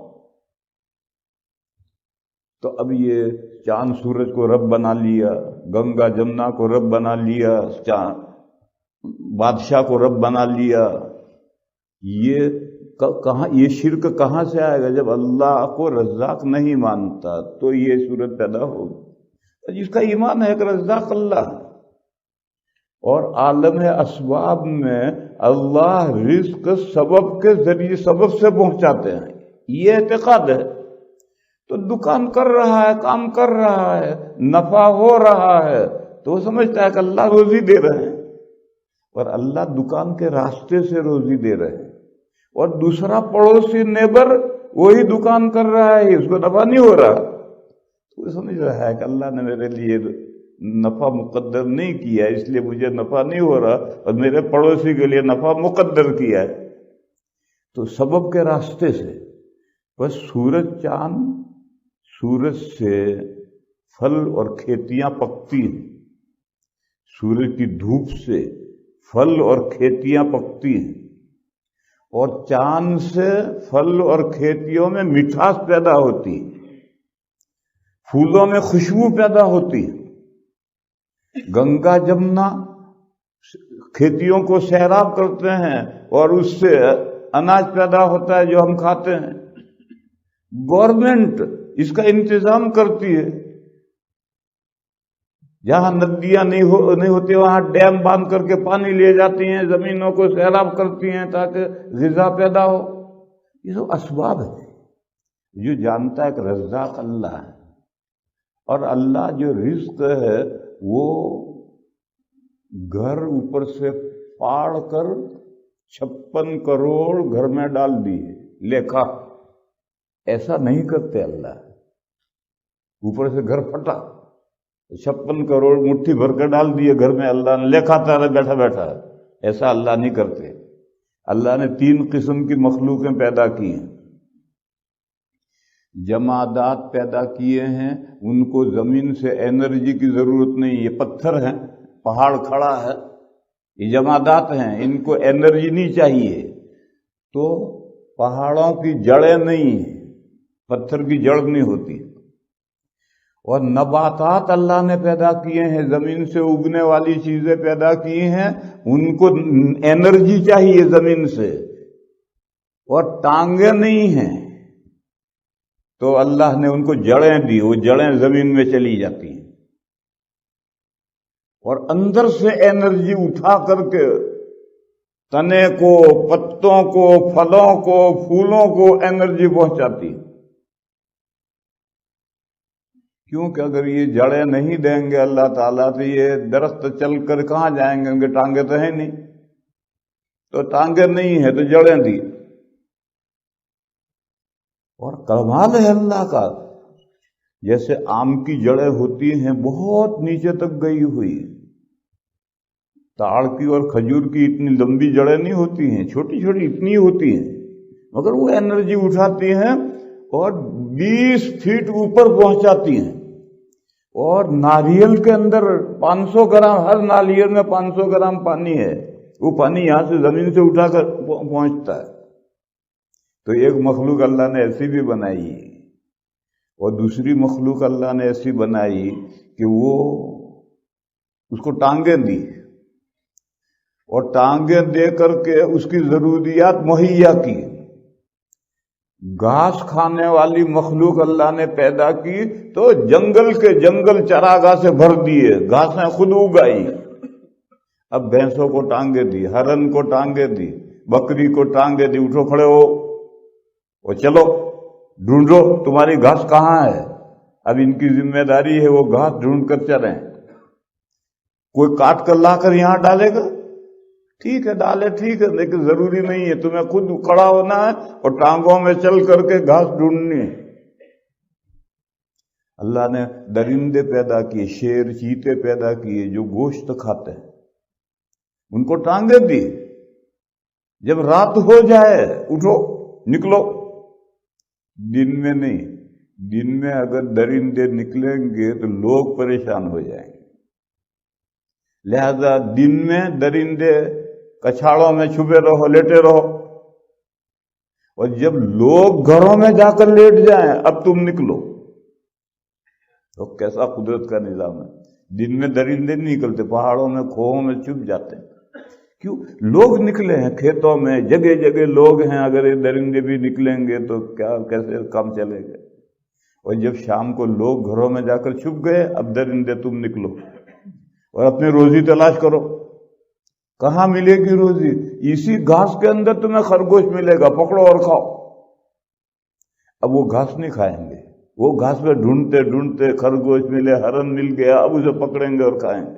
تو اب یہ چاند سورج کو رب بنا لیا، گنگا جمنا کو رب بنا لیا، بادشاہ کو رب بنا لیا۔ یہ شرک کہاں سے آئے گا؟ جب اللہ کو رزاق نہیں مانتا تو یہ صورت پیدا ہوگی۔ جس کا ایمان ہے کہ رزاق اللہ ہے اور عالم اسباب میں اللہ رزق سبب کے ذریعے سبب سے پہنچاتے ہیں، یہ اعتقاد ہے۔ تو دکان کر رہا ہے، کام کر رہا ہے، نفع ہو رہا ہے تو وہ سمجھتا ہے کہ اللہ روزی دے رہے ہیں، اور اللہ دکان کے راستے سے روزی دے رہے ہیں۔ اور دوسرا پڑوسی نیبر وہی دکان کر رہا ہے، اس کو نفع نہیں ہو رہا، تو وہ سمجھ رہا ہے کہ اللہ نے میرے لیے نفع مقدر نہیں کیا ہے، اس لیے مجھے نفع نہیں ہو رہا، اور میرے پڑوسی کے لیے نفع مقدر کیا ہے۔ تو سبب کے راستے سے بس سورج سے پھل اور کھیتیاں پکتی ہیں، سورج کی دھوپ سے پھل اور کھیتیاں پکتی ہیں، اور چاند سے پھل اور کھیتیوں میں مٹھاس پیدا ہوتی ہے، پھولوں میں خوشبو پیدا ہوتی ہے۔ گنگا جمنا کھیتیوں کو سیراب کرتے ہیں اور اس سے اناج پیدا ہوتا ہے جو ہم کھاتے ہیں۔ گورنمنٹ اس کا انتظام کرتی ہے، جہاں ندیاں نہیں ہوتی وہاں ڈیم باندھ کر کے پانی لے جاتی ہیں، زمینوں کو سیراب کرتی ہیں تاکہ غذا پیدا ہو۔ یہ سب اسباب ہے۔ جو جانتا ہے کہ رزاق اللہ ہے، اور اللہ جو رزق ہے وہ گھر اوپر سے پاڑ کر 56 کروڑ گھر میں ڈال دیے لیکھا، ایسا نہیں کرتے اللہ۔ اوپر سے گھر پھٹا 56 کروڑ مٹھی بھر کر ڈال دیے گھر میں، اللہ نے لے کھاتا رہے بیٹھا بیٹھا، ایسا اللہ نہیں کرتے۔ اللہ نے 3 قسم کی مخلوقیں پیدا کی ہیں۔ جمادات پیدا کیے ہیں، ان کو زمین سے انرجی کی ضرورت نہیں، یہ پتھر ہیں، پہاڑ کھڑا ہے، یہ جمادات ہیں، ان کو انرجی نہیں چاہیے، تو پہاڑوں کی جڑیں نہیں، پتھر کی جڑ نہیں ہوتی۔ اور نباتات اللہ نے پیدا کیے ہیں، زمین سے اگنے والی چیزیں پیدا کی ہیں، ان کو انرجی چاہیے زمین سے، اور ٹانگیں نہیں ہیں تو اللہ نے ان کو جڑیں دی، وہ جڑیں زمین میں چلی جاتی ہیں، اور اندر سے انرجی اٹھا کر کے تنے کو، پتوں کو، پھلوں کو، پھولوں کو انرجی پہنچاتی۔ کیونکہ اگر یہ جڑیں نہیں دیں گے اللہ تعالیٰ تو یہ درخت چل کر کہاں جائیں گے؟ ان کے ٹانگیں تو ہیں نہیں، تو ٹانگیں نہیں ہیں تو جڑیں دی۔ اور کمال ہے اللہ کا، جیسے آم کی جڑیں ہوتی ہیں بہت نیچے تک گئی ہوئی، تاڑ کی اور کھجور کی اتنی لمبی جڑیں نہیں ہوتی ہیں، چھوٹی چھوٹی اتنی ہوتی ہیں، مگر وہ انرجی اٹھاتی ہیں اور 20 فٹ اوپر پہنچاتی ہیں۔ اور ناریل کے اندر 500 گرام، ہر ناریل میں 500 گرام پانی ہے، وہ پانی یہاں سے زمین سے اٹھا کر پہنچتا ہے۔ تو ایک مخلوق اللہ نے ایسی بھی بنائی، اور دوسری مخلوق اللہ نے ایسی بنائی کہ وہ اس کو ٹانگیں دی، اور ٹانگیں دے کر کے اس کی ضروریات مہیا کی۔ گھاس کھانے والی مخلوق اللہ نے پیدا کی تو جنگل کے جنگل چراگاہ سے بھر دیے، گھاسیں خود اگائی۔ اب بھینسوں کو ٹانگیں دی، ہرن کو ٹانگیں دی، بکری کو ٹانگیں دی، اٹھو کھڑے ہو اور چلو ڈھونڈو تمہاری گھاس کہاں ہے۔ اب ان کی ذمہ داری ہے وہ گھاس ڈھونڈ کر چلیں، کوئی کاٹ کر لا کر یہاں ڈالے گا؟ ٹھیک ہے ڈالے ٹھیک ہے، لیکن ضروری نہیں ہے، تمہیں خود کھڑا ہونا ہے اور ٹانگوں میں چل کر کے گھاس ڈھونڈنی ہے۔ اللہ نے درندے پیدا کیے، شیر چیتے پیدا کیے جو گوشت کھاتے ہیں، ان کو ٹانگیں دی، جب رات ہو جائے اٹھو نکلو، دن میں نہیں، دن میں اگر درندے نکلیں گے تو لوگ پریشان ہو جائیں گے، لہذا دن میں درندے کچھاڑوں میں چھپے رہو، لیٹے رہو، اور جب لوگ گھروں میں جا کر لیٹ جائیں اب تم نکلو۔ تو کیسا قدرت کا نظام ہے، دن میں درندے نہیں نکلتے، پہاڑوں میں کھوہوں میں چھپ جاتے ہیں، کیوں؟ لوگ نکلے ہیں، کھیتوں میں جگہ جگہ لوگ ہیں، اگر یہ درندے بھی نکلیں گے تو کیسے کام چلے گا؟ اور جب شام کو لوگ گھروں میں جا کر چھپ گئے اب درندے تم نکلو اور اپنی روزی تلاش کرو۔ کہاں ملے گی روزی؟ اسی گھاس کے اندر تمہیں خرگوش ملے گا، پکڑو اور کھاؤ۔ اب وہ گھاس نہیں کھائیں گے، وہ گھاس پہ ڈھونڈتے ڈھونڈتے خرگوش ملے، ہرن مل گیا، اب اسے پکڑیں گے اور کھائیں گے۔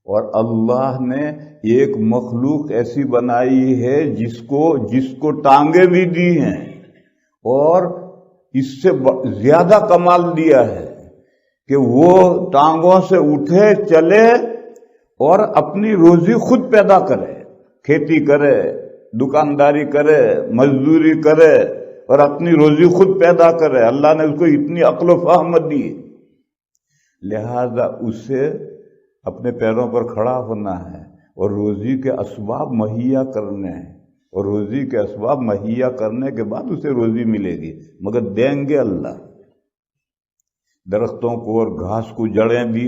اور اللہ نے ایک مخلوق ایسی بنائی ہے جس کو ٹانگیں بھی دی ہیں، اور اس سے زیادہ کمال دیا ہے کہ وہ ٹانگوں سے اٹھے چلے اور اپنی روزی خود پیدا کرے، کھیتی کرے، دکانداری کرے، مزدوری کرے اور اپنی روزی خود پیدا کرے۔ اللہ نے اس کو اتنی عقل و فہم دی، لہذا اسے اپنے پیروں پر کھڑا ہونا ہے اور روزی کے اسباب مہیا کرنے ہیں، اور روزی کے اسباب مہیا کرنے کے بعد اسے روزی ملے گی، مگر دیں گے اللہ۔ درختوں کو اور گھاس کو جڑیں دی،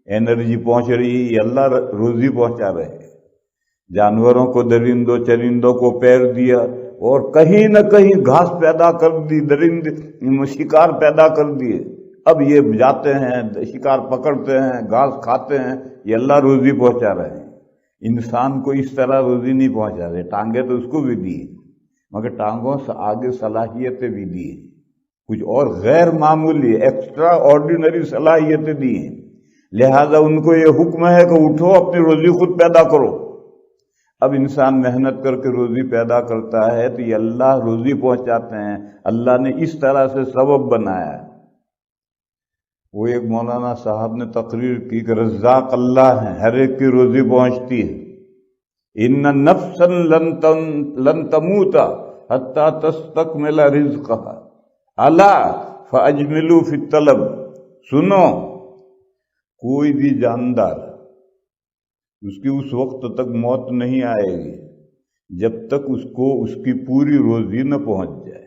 انرجی پہنچ رہی، یہ اللہ روزی پہنچا رہے ہیں۔ جانوروں کو، درندوں چرندوں کو پیر دیا اور کہیں نہ کہیں گھاس پیدا کر دی، درند شکار پیدا کر دیے، اب یہ جاتے ہیں شکار پکڑتے ہیں، گھاس کھاتے ہیں، یہ اللہ روزی پہنچا رہے ہیں۔ انسان کو اس طرح روزی نہیں پہنچا رہے، ٹانگیں تو اس کو بھی دی، مگر ٹانگوں سے آگے صلاحیتیں بھی دی، کچھ اور غیر معمولی ایکسٹرا آرڈینری صلاحیتیں دی ہیں، لہذا ان کو یہ حکم ہے کہ اٹھو اپنی روزی خود پیدا کرو۔ اب انسان محنت کر کے روزی پیدا کرتا ہے تو یہ اللہ روزی پہنچاتے ہیں، اللہ نے اس طرح سے سبب بنایا ہے۔ وہ ایک مولانا صاحب نے تقریر کی کہ رزاق اللہ ہیں، ہر ایک کی روزی پہنچتی ہے۔ ان نفسا لن تموت حتی تستکمل رزقها الا فاجملوا فی الطلب۔ سنو، کوئی بھی جاندار اس کی اس وقت تک موت نہیں آئے گی جب تک اس کو اس کی پوری روزی نہ پہنچ جائے۔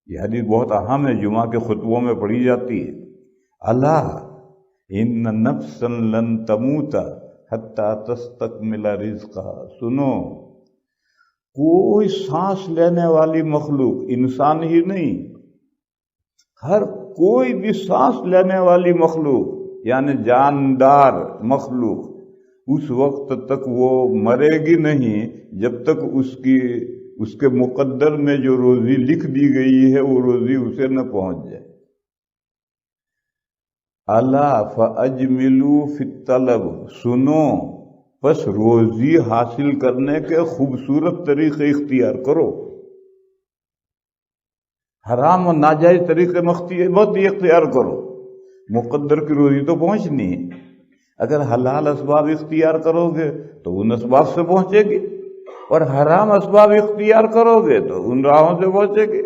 یہ حدیث بہت اہم ہے، جمعہ کے خطبوں میں پڑھی جاتی ہے۔ الا ان نفسا لن تموت حتی تستکمل رزقها۔ سنو، کوئی سانس لینے والی مخلوق، انسان ہی نہیں، ہر کوئی بھی سانس لینے والی مخلوق یعنی جاندار مخلوق اس وقت تک وہ مرے گی نہیں جب تک اس کے مقدر میں جو روزی لکھ دی گئی ہے وہ روزی اسے نہ پہنچ جائے۔ الا فاجملوا فی الطلب۔ سنو، بس روزی حاصل کرنے کے خوبصورت طریقے اختیار کرو، حرام اور ناجائز طریقے مت اختیار کرو، مقدر کی روزی تو پہنچنی ہے۔ اگر حلال اسباب اختیار کرو گے تو ان اسباب سے پہنچے گی، اور حرام اسباب اختیار کرو گے تو ان راہوں سے پہنچے گی۔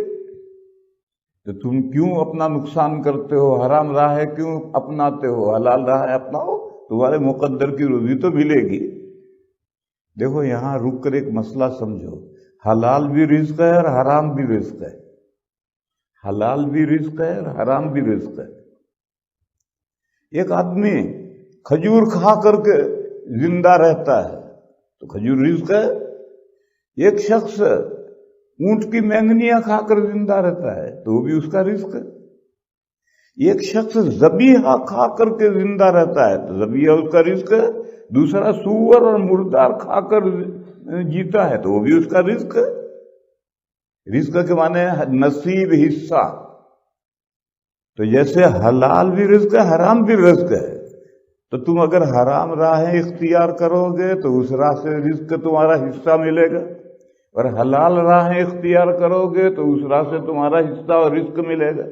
تو تم کیوں اپنا نقصان کرتے ہو؟ حرام راہ کیوں اپناتے ہو؟ حلال راہ اپناؤ، تمہارے مقدر کی روزی تو ملے گی۔ دیکھو یہاں رک کر ایک مسئلہ سمجھو، حلال بھی رزق ہے اور حرام بھی رزق ہے، حلال بھی رزق ہے اور حرام بھی رزق ہے۔ ایک آدمی کھجور کھا کر کے زندہ رہتا ہے تو کھجور رزق ہے، ایک شخص اونٹ کی مینگنیاں کھا کر زندہ رہتا ہے تو وہ بھی اس کا رزق ہے، ایک شخص ذبیحہ کھا کر کے زندہ رہتا ہے تو ذبیحہ اس کا رزق ہے، دوسرا سور اور مردار کھا کر جیتا ہے تو وہ بھی اس کا رزق ہے۔ رزق کے معنی ہے نصیب، حصہ۔ تو جیسے حلال بھی رزق ہے، حرام بھی رزق ہے، تو تم اگر حرام راہیں اختیار کرو گے تو اس راہ سے رزق تمہارا حصہ ملے گا، اور حلال راہیں اختیار کرو گے تو اس راہ سے تمہارا حصہ اور رزق ملے گا۔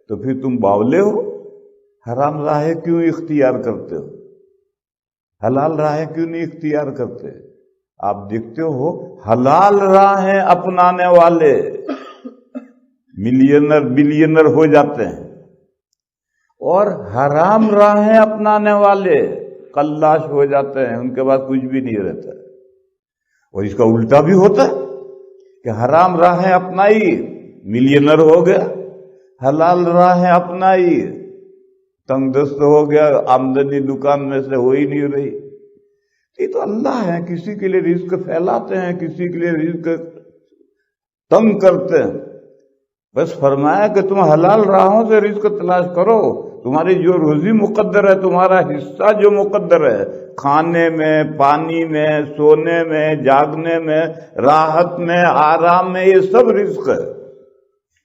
تو پھر تم باولے ہو، حرام راہیں کیوں اختیار کرتے ہو؟ حلال راہیں کیوں نہیں اختیار کرتے؟ آپ دیکھتے ہو حلال راہیں اپنانے والے ملینر بلینر ہو جاتے ہیں، اور حرام راہیں اپنانے والے قلاش ہو جاتے ہیں، ان کے بعد کچھ بھی نہیں رہتا۔ اور اس کا الٹا بھی ہوتا ہے کہ حرام راہیں اپنائی ملینر ہو گیا، حلال راہیں اپنائی تنگ دست ہو گیا، آمدنی دکان میں سے ہو ہی نہیں رہی۔ یہ تو اللہ ہے، کسی کے لیے رزق پھیلاتے ہیں، کسی کے لیے رزق تنگ کرتے ہیں۔ بس فرمایا کہ تم حلال راہوں سے رزق تلاش کرو، تمہاری جو روزی مقدر ہے، تمہارا حصہ جو مقدر ہے، کھانے میں، پانی میں، سونے میں، جاگنے میں، راحت میں، آرام میں، یہ سب رزق ہے۔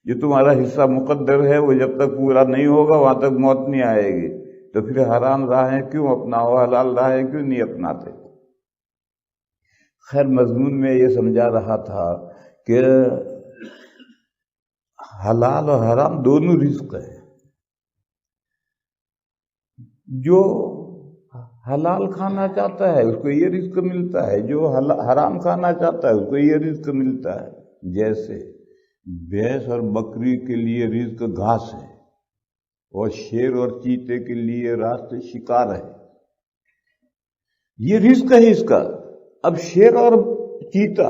یہ تمہارا حصہ مقدر ہے، وہ جب تک پورا نہیں ہوگا وہاں تک موت نہیں آئے گی۔ تو پھر حرام راہیں کیوں اپناؤ، حلال راہیں کیوں نہیں اپناتے؟ خیر، مضمون میں یہ سمجھا رہا تھا کہ حلال اور حرام دونوں رزق ہے۔ جو حلال کھانا چاہتا ہے اس کو یہ رزق ملتا ہے، جو حرام کھانا چاہتا ہے اس کو یہ رزق ملتا ہے۔ جیسے بھینس اور بکری کے لیے رزق گھاس ہے، اور شیر اور چیتے کے لیے راست شکار ہے، یہ رزق ہے اس کا۔ اب شیر اور چیتا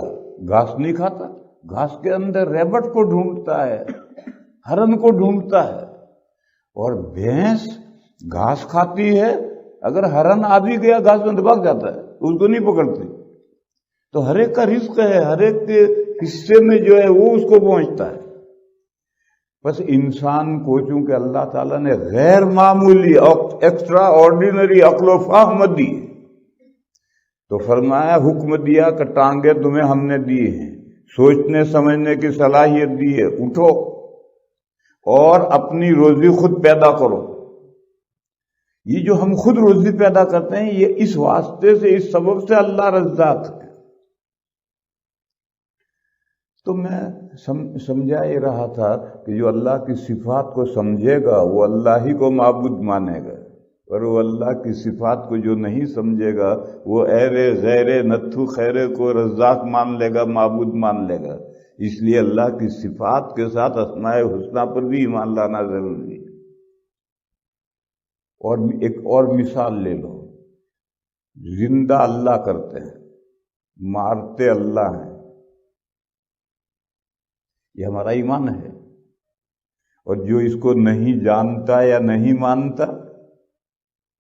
گھاس نہیں کھاتا، گھاس کے اندر ریبٹ کو ڈھونڈتا ہے، ہرن کو ڈھونڈتا ہے، اور بھینس گھاس کھاتی ہے، اگر ہرن آ بھی گیا گھاس میں دباگ جاتا ہے، اس کو نہیں پکڑتی۔ تو ہر ایک کا رزق ہے، ہر ایک کے حصے میں جو ہے وہ اس کو پہنچتا ہے۔ بس انسان کو چونکہ اللہ تعالیٰ نے غیر معمولی ایکسٹرا آرڈینری عقل و فہم دی، تو فرمایا حکم دیا کہ ٹانگیں تمہیں ہم نے دی ہیں، سوچنے سمجھنے کی صلاحیت دی ہے، اٹھو اور اپنی روزی خود پیدا کرو۔ یہ جو ہم خود روزی پیدا کرتے ہیں، یہ اس واسطے سے، اس سبب سے اللہ رزاق ہے۔ تو میں سمجھا یہ رہا تھا کہ جو اللہ کی صفات کو سمجھے گا وہ اللہ ہی کو معبود مانے گا، اور وہ اللہ کی صفات کو جو نہیں سمجھے گا وہ ایرے غیرے نتھو خیرے کو رزاق مان لے گا، معبود مان لے گا۔ اس لیے اللہ کی صفات کے ساتھ اسماء الحسنی پر بھی ایمان لانا ضروری ہے۔ اور ایک اور مثال لے لو، زندہ اللہ کرتے ہیں، مارتے اللہ ہیں، یہ ہمارا ایمان ہے۔ اور جو اس کو نہیں جانتا یا نہیں مانتا،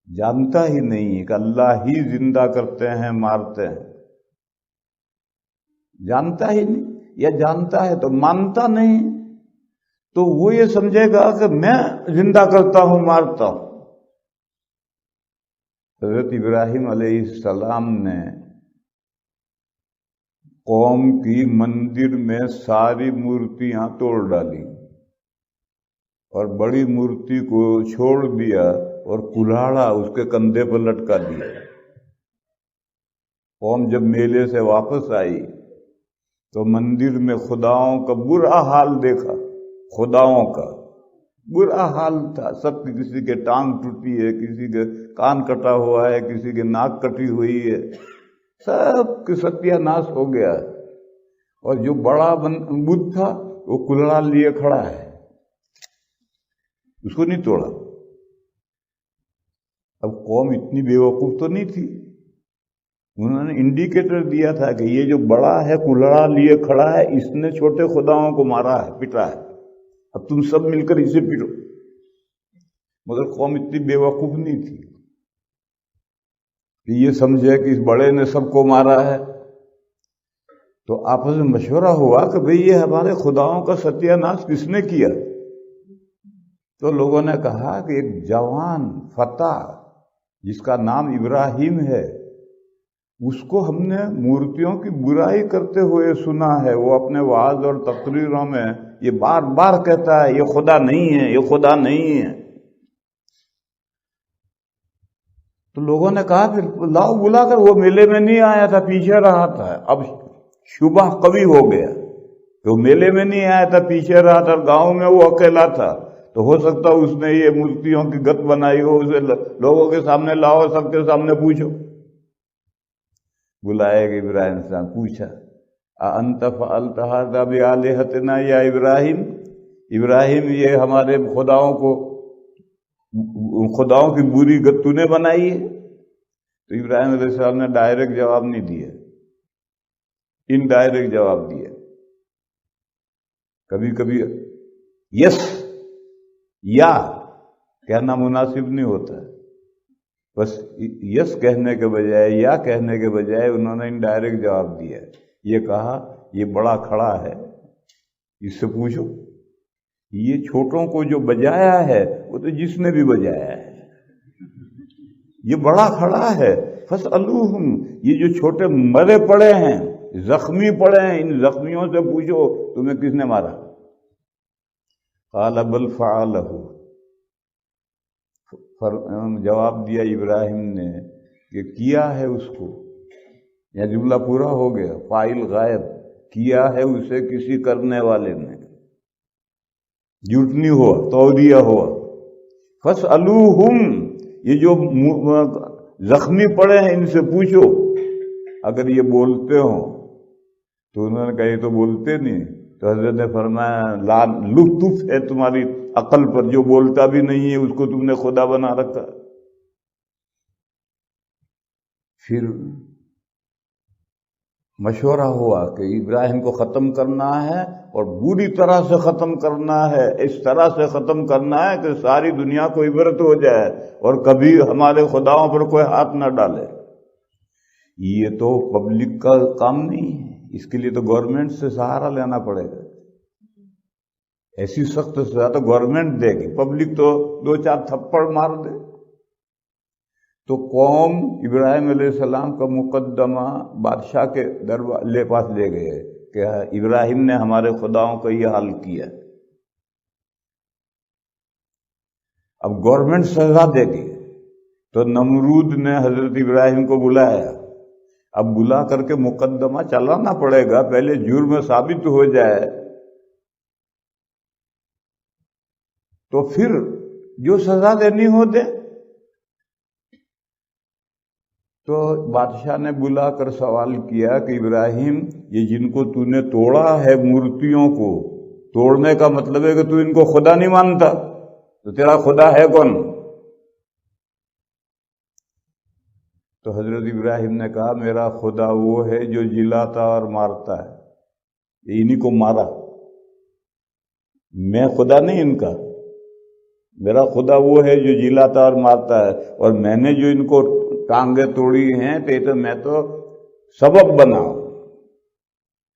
جانتا ہی نہیں ہے کہ اللہ ہی زندہ کرتے ہیں، مارتے ہیں، جانتا ہی نہیں، یا جانتا ہے تو مانتا نہیں، تو وہ یہ سمجھے گا کہ میں زندہ کرتا ہوں، مارتا ہوں۔ حضرت ابراہیم علیہ السلام نے قوم کی مندر میں ساری مورتیاں توڑ ڈالی اور بڑی مورتی کو چھوڑ دیا اور کلاڑا اس کے کندھے پر لٹکا دیا۔ قوم جب میلے سے واپس آئی تو مندر میں خداؤں کا برا حال دیکھا، خداؤں کا برا حال تھا، سب کی، کسی کے ٹانگ ٹوٹی ہے، کسی کے کان کٹا ہوا ہے، کسی کے ناک کٹی ہوئی ہے، سب کے ستیہ ناش ہو گیا ہے۔ اور جو بڑا بت تھا وہ کلڑا لیے کھڑا ہے، اس کو نہیں توڑا۔ اب قوم اتنی بے وقوف تو نہیں تھی، انہوں نے انڈیکیٹر دیا تھا کہ یہ جو بڑا ہے کلڑا لیے کھڑا ہے، اس نے چھوٹے خداؤں کو مارا ہے، پٹا ہے، اب تم سب مل کر اسے پیٹو۔ مگر قوم اتنی بے وقوف نہیں تھی کہ یہ سمجھے کہ اس بڑے نے سب کو مارا ہے۔ تو آپس میں مشورہ ہوا کہ بھئی یہ ہمارے خداؤں کا ستیہ ناش کس نے کیا؟ تو لوگوں نے کہا کہ ایک جوان فتح جس کا نام ابراہیم ہے، اس کو ہم نے مورتیوں کی برائی کرتے ہوئے سنا ہے، وہ اپنے وعظ اور تقریروں میں یہ بار بار کہتا ہے یہ خدا نہیں ہے، یہ خدا نہیں ہے۔ تو لوگوں نے کہا پھر لاؤ بلا کر، وہ میلے میں نہیں آیا تھا، پیچھے رہا تھا۔ اب شبہ قوی ہو گیا کہ وہ میلے میں نہیں آیا تھا، پیچھے رہا تھا، گاؤں میں وہ اکیلا تھا، تو ہو سکتا اس نے یہ مورتیوں کی گت بنائی ہو، اسے لوگوں کے سامنے لاؤ، سب کے سامنے پوچھو۔ بلائے کہ ابراہیم سے پوچھا، اَأَنْتَ فَعَلْتَ هَذَا بِآلِهَتِنَا یا ابراہیم، ابراہیم یہ ہمارے خداؤں کی بری گت تو نے بنائی ہے؟ تو ابراہیم علیہ السلام نے ڈائریکٹ جواب نہیں دیا، انڈائریکٹ جواب دیا۔ کبھی کبھی یس یا کہنا مناسب نہیں ہوتا ہے، بس یس کہنے کے بجائے یا کہنے کے بجائے انہوں نے انڈائریکٹ جواب دیا۔ یہ کہا یہ بڑا کھڑا ہے، اس سے پوچھو، یہ چھوٹوں کو جو بجایا ہے وہ تو جس نے بھی بجایا ہے، یہ بڑا کھڑا ہے، فاسألوہم، یہ جو چھوٹے مرے پڑے ہیں، زخمی پڑے ہیں، ان زخمیوں سے پوچھو تمہیں کس نے مارا؟ قال بل فعلہ، جواب دیا ابراہیم نے کہ کیا ہے اس کو، یا جملہ پورا ہو گیا، فاعل غائب، کیا ہے اسے کسی کرنے والے نے، جھوٹ نہیں ہوا، توریہ ہوا۔ فاسألوہم، یہ جو زخمی پڑے ہیں ان سے پوچھو، اگر یہ بولتے ہوں تو انہوں نے کہا یہ تو بولتے نہیں، تو حضرت نے فرمایا لا لطف ہے تمہاری عقل پر، جو بولتا بھی نہیں ہے اس کو تم نے خدا بنا رکھا۔ پھر مشورہ ہوا کہ ابراہیم کو ختم کرنا ہے اور بری طرح سے ختم کرنا ہے، اس طرح سے ختم کرنا ہے کہ ساری دنیا کو عبرت ہو جائے اور کبھی ہمارے خداؤں پر کوئی ہاتھ نہ ڈالے۔ یہ تو پبلک کا کام نہیں ہے، اس کے لیے تو گورنمنٹ سے سہارا لینا پڑے گا، ایسی سخت سزا تو گورنمنٹ دے گی، پبلک تو دو چار تھپڑ مار دے۔ تو قوم ابراہیم علیہ السلام کا مقدمہ بادشاہ کے پاس لے گئے کہ ابراہیم نے ہمارے خداؤں کا یہ حال کیا۔ اب گورنمنٹ سزا دے گی، تو نمرود نے حضرت ابراہیم کو بلایا، اب بلا کر کے مقدمہ چلانا پڑے گا، پہلے جرم ثابت ہو جائے تو پھر جو سزا دینی ہو دے۔ تو بادشاہ نے بلا کر سوال کیا کہ ابراہیم، یہ جن کو تو نے توڑا ہے، مورتیوں کو توڑنے کا مطلب ہے کہ تو ان کو خدا نہیں مانتا، تو تیرا خدا ہے کون؟ تو حضرت ابراہیم نے کہا میرا خدا وہ ہے جو جلاتا اور مارتا ہے، انہی کو مارا، میں خدا نہیں ان کا، میرا خدا وہ ہے جو جلاتا اور مارتا ہے، اور میں نے جو ان کو ٹانگیں توڑی ہیں تو میں تو سبب بنا ہوں،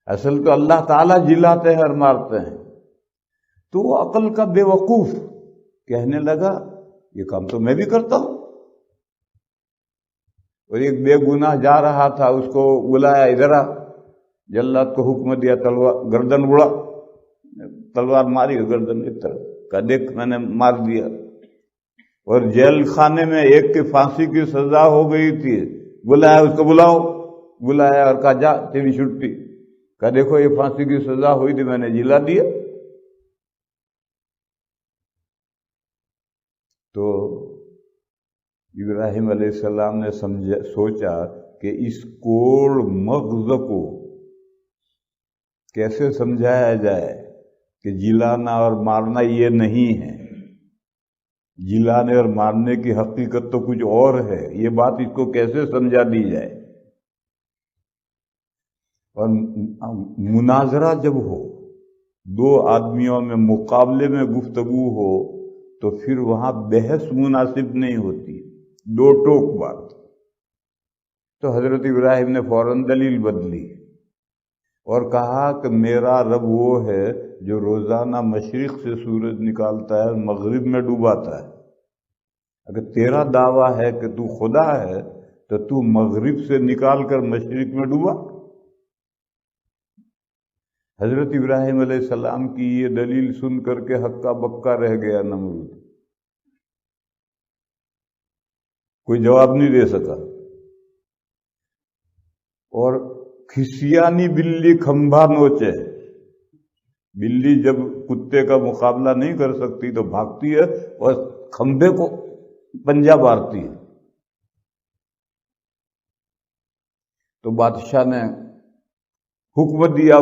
اصل تو اللہ تعالیٰ جلاتے ہیں اور مارتے ہیں۔ تو وہ عقل کا بے وقوف کہنے لگا یہ کام تو میں بھی کرتا ہوں، اور ایک بے گناہ جا رہا تھا، اس کو بلایا، ادھر آ، جلاد کو حکم دیا تلوار گردن اڑا، تلوار ماری گردن ایک طرف کا، دیکھ میں نے مار دیا۔ اور جیل خانے میں ایک کی پھانسی کی سزا ہو گئی تھی، بلایا اس کو، بلاؤ، بلایا اور کہا جا تیری چھٹی، کہا دیکھو یہ پھانسی کی سزا ہوئی تھی میں نے جلا دیا۔ تو ابراہیم علیہ السلام نے سوچا کہ اس کوڑ مغز کو کیسے سمجھایا جائے کہ جلانا اور مارنا یہ نہیں ہے، جلانے اور مارنے کی حقیقت تو کچھ اور ہے، یہ بات اس کو کیسے سمجھا دی جائے۔ اور مناظرہ جب ہو، دو آدمیوں میں مقابلے میں گفتگو ہو، تو پھر وہاں بحث مناسب نہیں ہوتی، دو ٹوک بات۔ تو حضرت ابراہیم نے فوراً دلیل بدلی اور کہا کہ میرا رب وہ ہے جو روزانہ مشرق سے سورج نکالتا ہے، مغرب میں ڈوباتا ہے۔ اگر تیرا دعویٰ ہے کہ تو خدا ہے تو تو مغرب سے نکال کر مشرق میں ڈوبا۔ حضرت ابراہیم علیہ السلام کی یہ دلیل سن کر کے ہکا بکا رہ گیا نمرود، کوئی جواب نہیں دے سکا۔ اور کھسیانی بلی کھمبا نوچے، بلی جب کتے کا مقابلہ نہیں کر سکتی تو بھاگتی ہے اور کھمبے کو پنجہ مارتی ہے۔ تو بادشاہ نے حکم دیا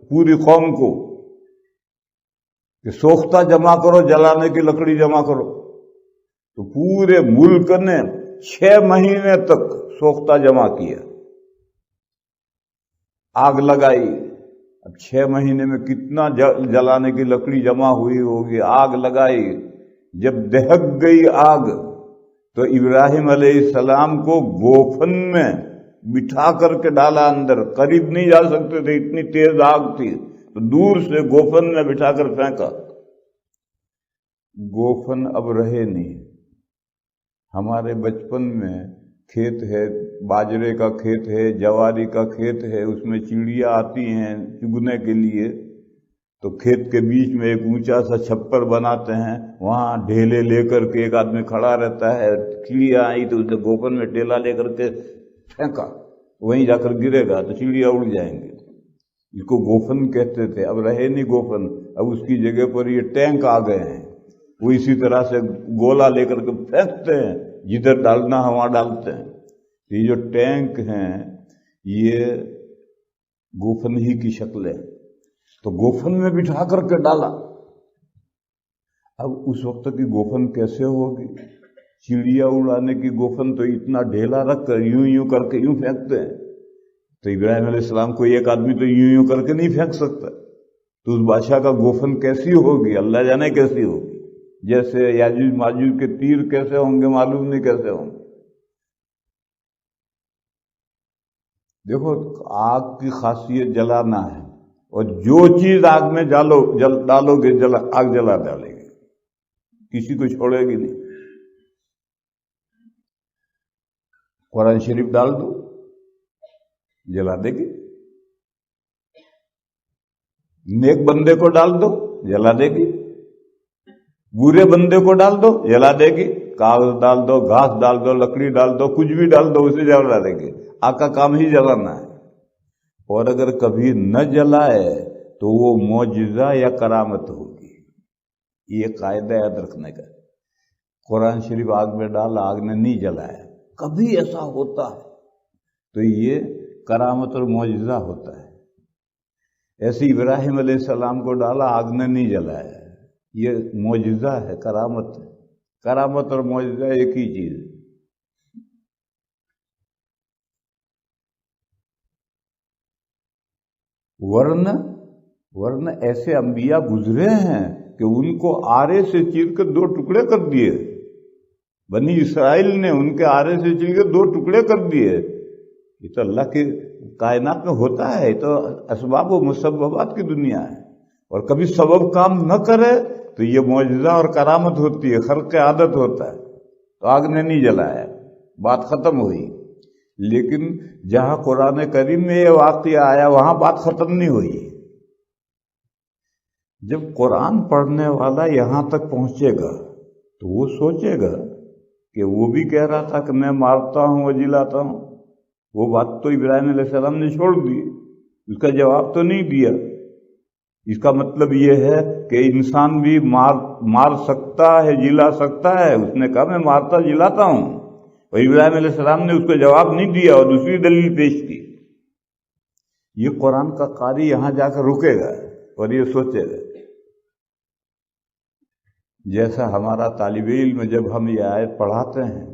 پوری قوم کو کہ سوختہ جمع کرو، جلانے کی لکڑی جمع کرو۔ تو پورے ملک نے 6 مہینے تک سوختہ جمع کیا، آگ لگائی۔ اب 6 مہینے میں کتنا جلانے کی لکڑی جمع ہوئی ہوگی، آگ لگائی۔ جب دہک گئی آگ تو ابراہیم علیہ السلام کو گوفن میں بٹھا کر کے ڈالا اندر، قریب نہیں جا سکتے تھے اتنی تیز آگ تھی، تو دور سے گوفن میں بٹھا کر پھینکا۔ گوفن اب رہے نہیں۔ ہمارے بچپن میں کھیت ہے، باجرے کا کھیت ہے، جواری کا کھیت ہے، اس میں چڑیاں آتی ہیں چگنے کے لیے، تو کھیت کے بیچ میں ایک اونچا سا چھپر بناتے ہیں، وہاں ڈھیلے لے کر کے ایک آدمی کھڑا رہتا ہے، چڑیاں آئی تو اسے گوفن میں ڈھیلا لے کر کے پھینکا، وہیں جا کر گرے گا تو چڑیاں اڑ جائیں گے۔ اس کو گوفن کہتے تھے، اب رہے نہیں گوفن، اب اس کی جگہ پر یہ ٹینک آ گئے ہیں، وہ اسی طرح سے گولا لے کر کے پھینکتے ہیں، جدھر ڈالنا ہے وہاں ڈالتے ہیں۔ یہ جو ٹینک ہیں یہ گوفن ہی کی شکل ہے، تو گوفن میں بٹھا کر کے ڈالا۔ اب اس وقت کی گوفن کیسے ہوگی؟ چڑیا اڑانے کی گوفن تو اتنا ڈھیلا رکھ کر یوں کر کے یوں پھینکتے ہیں، تو ابراہیم علیہ السلام کو ایک آدمی تو یوں کر کے نہیں پھینک سکتا، تو اس بادشاہ کا گوفن کیسی ہوگی، اللہ جانے کیسی ہوگی۔ جیسے یاجوج ماجوج کے تیر کیسے ہوں گے معلوم نہیں کیسے ہوں گے۔ دیکھو آگ کی خاصیت جلانا ہے، اور جو چیز آگ میں ڈالو گے آگ جلا ڈالے گی، کسی کو چھوڑے گی نہیں۔ قرآن شریف ڈال دو جلا دے گی، نیک بندے کو ڈال دو جلا دے گی، برے بندے کو ڈال دو جلا دے گی، کاغذ ڈال دو، گھاس ڈال دو، لکڑی ڈال دو، کچھ بھی ڈال دو اسے جلا دے گی۔ آگ کا کام ہی جلانا ہے، اور اگر کبھی نہ جلائے تو وہ معجزہ یا کرامت ہوگی۔ یہ قاعدہ یاد رکھنے کا۔ قرآن شریف آگ میں ڈالا، آگ نے نہیں جلایا، کبھی ایسا ہوتا ہے تو یہ کرامت اور معجزہ ہوتا ہے۔ ایسے ابراہیم علیہ السلام کو ڈالا، آگ نے نہیں جلایا، یہ معجزہ ہے، کرامت ہے۔ کرامت اور معجزہ ایک ہی چیز ہے۔ ورنہ ایسے انبیاء گزرے ہیں کہ ان کو آرے سے چیر کر 2 ٹکڑے کر دیے، بنی اسرائیل نے ان کے آرے سے چیر کر 2 ٹکڑے کر دیے۔ یہ تو اللہ کی کائنات میں ہوتا ہے، یہ تو اسباب و مسببات کی دنیا ہے، اور کبھی سبب کام نہ کرے تو یہ معجزہ اور کرامت ہوتی ہے، خرق عادت ہوتا ہے۔ تو آگ نے نہیں جلایا، بات ختم ہوئی۔ لیکن جہاں قرآن کریم میں یہ واقعہ آیا وہاں بات ختم نہیں ہوئی۔ جب قرآن پڑھنے والا یہاں تک پہنچے گا تو وہ سوچے گا کہ وہ بھی کہہ رہا تھا کہ میں مارتا ہوں اور جلاتا ہوں، وہ بات تو ابراہیم علیہ السلام نے چھوڑ دی، اس کا جواب تو نہیں دیا۔ اس کا مطلب یہ ہے کہ انسان بھی مار سکتا ہے، جلا سکتا ہے۔ اس نے کہا میں مارتا جلاتا ہوں، اور ابراہیم علیہ السلام نے اس کو جواب نہیں دیا اور دوسری دلیل پیش کی۔ یہ قرآن کا قاری یہاں جا کر رکے گا اور یہ سوچے گا۔ جیسا ہمارا طالب علم جب ہم یہ آیت پڑھاتے ہیں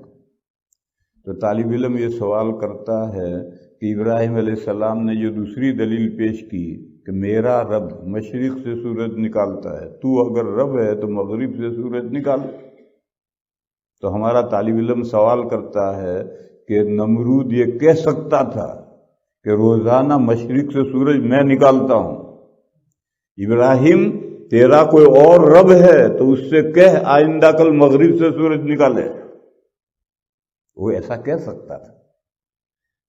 تو طالب علم یہ سوال کرتا ہے کہ ابراہیم علیہ السلام نے جو دوسری دلیل پیش کی کہ میرا رب مشرق سے سورج نکالتا ہے، تو اگر رب ہے تو مغرب سے سورج نکال۔ تو ہمارا طالب علم سوال کرتا ہے کہ نمرود یہ کہہ سکتا تھا کہ روزانہ مشرق سے سورج میں نکالتا ہوں، ابراہیم تیرا کوئی اور رب ہے تو اس سے کہہ آئندہ کل مغرب سے سورج نکالے، وہ ایسا کہہ سکتا تھا۔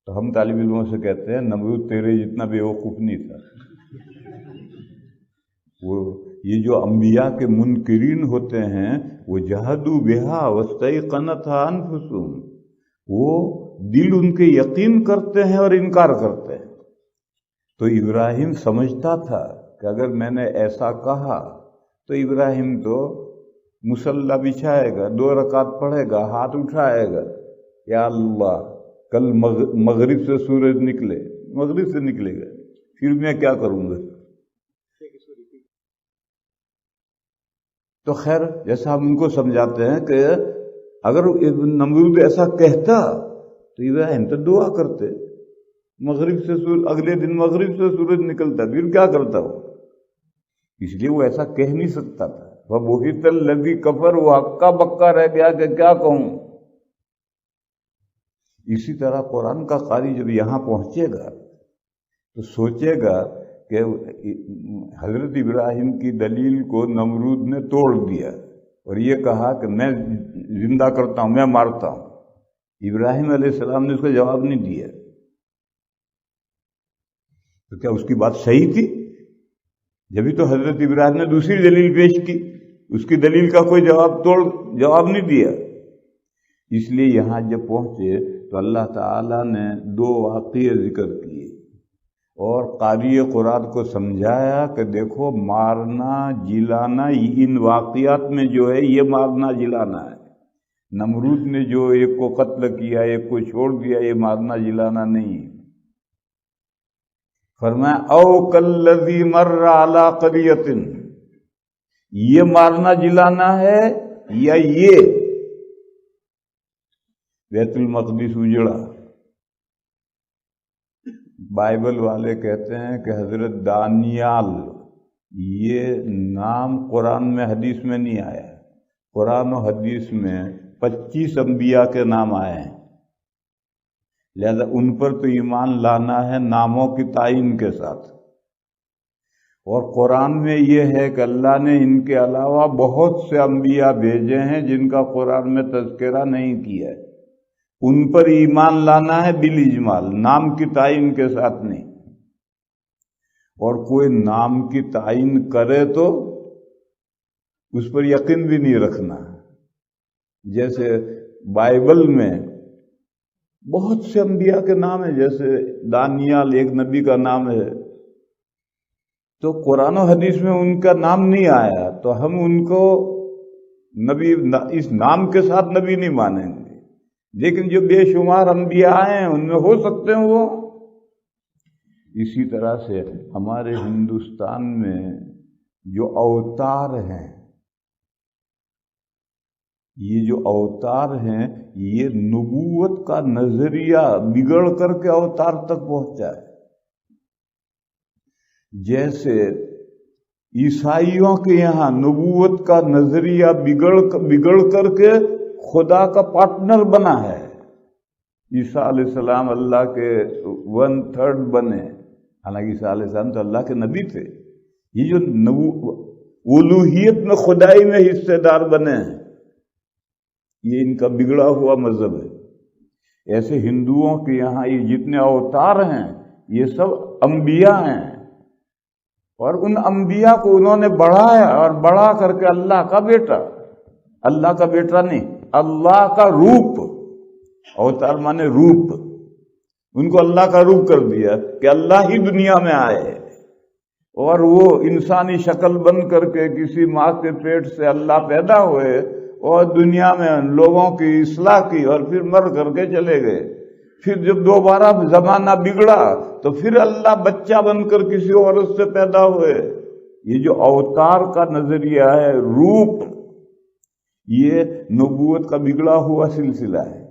تو ہم طالب علموں سے کہتے ہیں نمرود تیرے جتنا بیوقوف نہیں تھا۔ وہ یہ جو انبیاء کے منکرین ہوتے ہیں وہ جہدوا بہا واستیقنتھا انفسہم، وہ دل ان کے یقین کرتے ہیں اور انکار کرتے ہیں۔ تو ابراہیم سمجھتا تھا کہ اگر میں نے ایسا کہا تو ابراہیم تو مصلی بچھائے گا، 2 رکعت پڑھے گا، ہاتھ اٹھائے گا، یا اللہ کل مغرب سے سورج نکلے، مغرب سے نکلے گا، پھر میں کیا کروں گا؟ تو خیر جیسا ہم ان کو سمجھاتے ہیں کہ اگر نمرود ایسا کہتا تو ابراہیم تو دعا کرتے، مغرب سے اگلے دن مغرب سے سورج نکلتا، پھر کیا کرتا وہ؟ اس لیے وہ ایسا کہہ نہیں سکتا تھا۔ وَبُہِتَ الَّذِي كَفَرَ، وہ ہکا بکا رہ گیا کہ کیا کہوں۔ اسی طرح قرآن کا قاری جب یہاں پہنچے گا تو سوچے گا کہ حضرت ابراہیم کی دلیل کو نمرود نے توڑ دیا اور یہ کہا کہ میں زندہ کرتا ہوں، میں مارتا ہوں۔ ابراہیم علیہ السلام نے اس کا جواب نہیں دیا، تو کیا اس کی بات صحیح تھی؟ جبھی تو حضرت ابراہیم نے دوسری دلیل پیش کی، اس کی دلیل کا کوئی جواب نہیں دیا۔ اس لیے یہاں جب پہنچے تو اللہ تعالیٰ نے 2 واقعے ذکر کیے اور قاری قرآن کو سمجھایا کہ دیکھو مارنا جلانا ان واقعات میں جو ہے یہ مارنا جلانا ہے۔ نمرود نے جو ایک کو قتل کیا، ایک کو چھوڑ دیا، یہ مارنا جلانا نہیں ہے۔ فرمایا او کالذی مر علی قریۃ، یہ مارنا جلانا ہے یا یہ بیت المقدس اجڑا؟ بائبل والے کہتے ہیں کہ حضرت دانیال، یہ نام قرآن میں حدیث میں نہیں آیا ہے، قرآن و حدیث میں 25 انبیاء کے نام آئے ہیں، لہذا ان پر تو ایمان لانا ہے ناموں کی تعین کے ساتھ۔ اور قرآن میں یہ ہے کہ اللہ نے ان کے علاوہ بہت سے انبیاء بھیجے ہیں جن کا قرآن میں تذکرہ نہیں کیا ہے، ان پر ایمان لانا ہے بالاجمال، نام کی تعین کے ساتھ نہیں۔ اور کوئی نام کی تعین کرے تو اس پر یقین بھی نہیں رکھنا۔ جیسے بائبل میں بہت سے انبیاء کے نام ہیں، جیسے دانیال ایک نبی کا نام ہے، تو قرآن و حدیث میں ان کا نام نہیں آیا تو ہم ان کو نبی اس نام کے ساتھ نبی نہیں مانیں گے، لیکن جو بے شمار انبیاء ہیں ان میں ہو سکتے ہیں وہ۔ اسی طرح سے ہمارے ہندوستان میں جو اوتار ہیں، یہ جو اوتار ہیں یہ نبوت کا نظریہ بگڑ کر کے اوتار تک پہنچا ہے۔ جیسے عیسائیوں کے یہاں نبوت کا نظریہ بگڑ کر کے خدا کا پارٹنر بنا ہے۔ عیسیٰ علیہ السلام اللہ کے 1/3 بنے، حالانکہ عیسیٰ علیہ السلام تو اللہ کے نبی تھے۔ یہ جو الوہیت میں خدائی میں حصے دار بنے ہیں، یہ ان کا بگڑا ہوا مذہب ہے۔ ایسے ہندوؤں کے یہاں یہ جتنے اوتار ہیں یہ سب انبیاء ہیں، اور ان انبیاء کو انہوں نے بڑھایا اور بڑھا کر کے اللہ کا بیٹا، اللہ کا بیٹا نہیں، اللہ کا روپ، اوتار مانے روپ، ان کو اللہ کا روپ کر دیا کہ اللہ ہی دنیا میں آئے اور وہ انسانی شکل بن کر کے کسی ماں کے پیٹ سے اللہ پیدا ہوئے اور دنیا میں لوگوں کی اصلاح کی اور پھر مر کر کے چلے گئے۔ پھر جب دوبارہ زمانہ بگڑا تو پھر اللہ بچہ بن کر کسی عورت سے پیدا ہوئے۔ یہ جو اوتار کا نظریہ ہے، روپ، یہ نبوت کا بگڑا ہوا سلسلہ ہے۔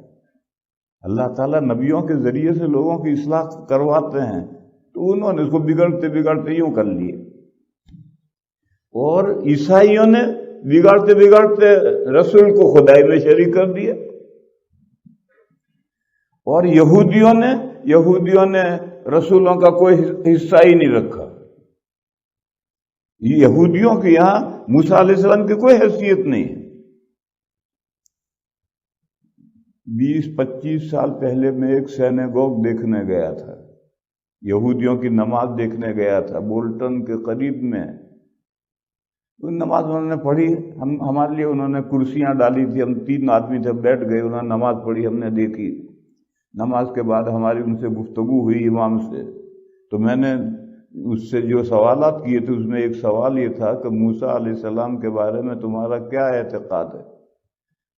اللہ تعالیٰ نبیوں کے ذریعے سے لوگوں کی اصلاح کرواتے ہیں، تو انہوں نے اس کو بگڑتے بگڑتے یوں کر لیے۔ اور عیسائیوں نے بگڑتے بگڑتے رسول کو خدائی میں شریک کر دیا، اور یہودیوں نے رسولوں کا کوئی حصہ ہی نہیں رکھا۔ یہودیوں کے یہاں موسیٰ علیہ السلام کی کوئی حیثیت نہیں۔ 20-25 سال پہلے میں ایک سینیگوگ دیکھنے گیا تھا، یہودیوں کی نماز دیکھنے گیا تھا بولٹن کے قریب میں۔ نماز انہوں نے پڑھی، ہمارے لیے انہوں نے کرسیاں ڈالی تھی، ہم 3 آدمی تھے، بیٹھ گئے، انہوں نے نماز پڑھی، ہم نے دیکھی۔ نماز کے بعد ہماری ان سے گفتگو ہوئی امام سے، تو میں نے اس سے جو سوالات کیے تھے اس میں ایک سوال یہ تھا کہ موسیٰ علیہ السلام کے بارے میں تمہارا کیا اعتقاد ہے؟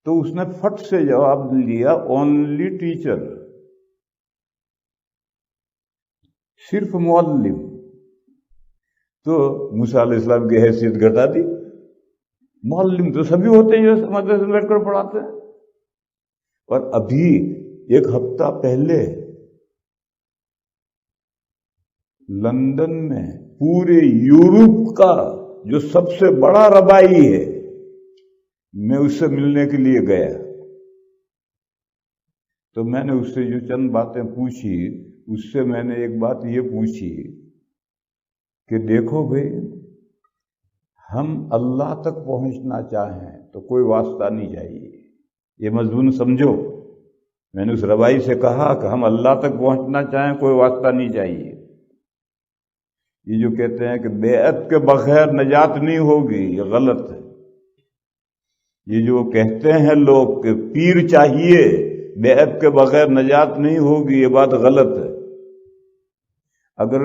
تو اس نے فٹ سے جواب دیا، اونلی ٹیچر، صرف معلم۔ تو موسیٰ علیہ السلام کی حیثیت گھٹا دی، معلم تو سبھی ہوتے ہیں جو مدرسے میں بیٹھ کر پڑھاتے ہیں۔ اور ابھی 1 ہفتہ پہلے لندن میں پورے یورپ کا جو سب سے بڑا ربائی ہے، میں اس سے ملنے کے لیے گیا، تو میں نے اس سے جو چند باتیں پوچھی، اس سے میں نے ایک بات یہ پوچھی کہ دیکھو بھائی، ہم اللہ تک پہنچنا چاہیں تو کوئی واسطہ نہیں چاہیے، یہ مضمون سمجھو۔ میں نے اس ربائی سے کہا کہ ہم اللہ تک پہنچنا چاہیں کوئی واسطہ نہیں چاہیے۔ یہ جو کہتے ہیں کہ بیعت کے بغیر نجات نہیں ہوگی، یہ غلط ہے۔ یہ جو کہتے ہیں لوگ کہ پیر چاہیے، بیعت کے بغیر نجات نہیں ہوگی، یہ بات غلط ہے۔ اگر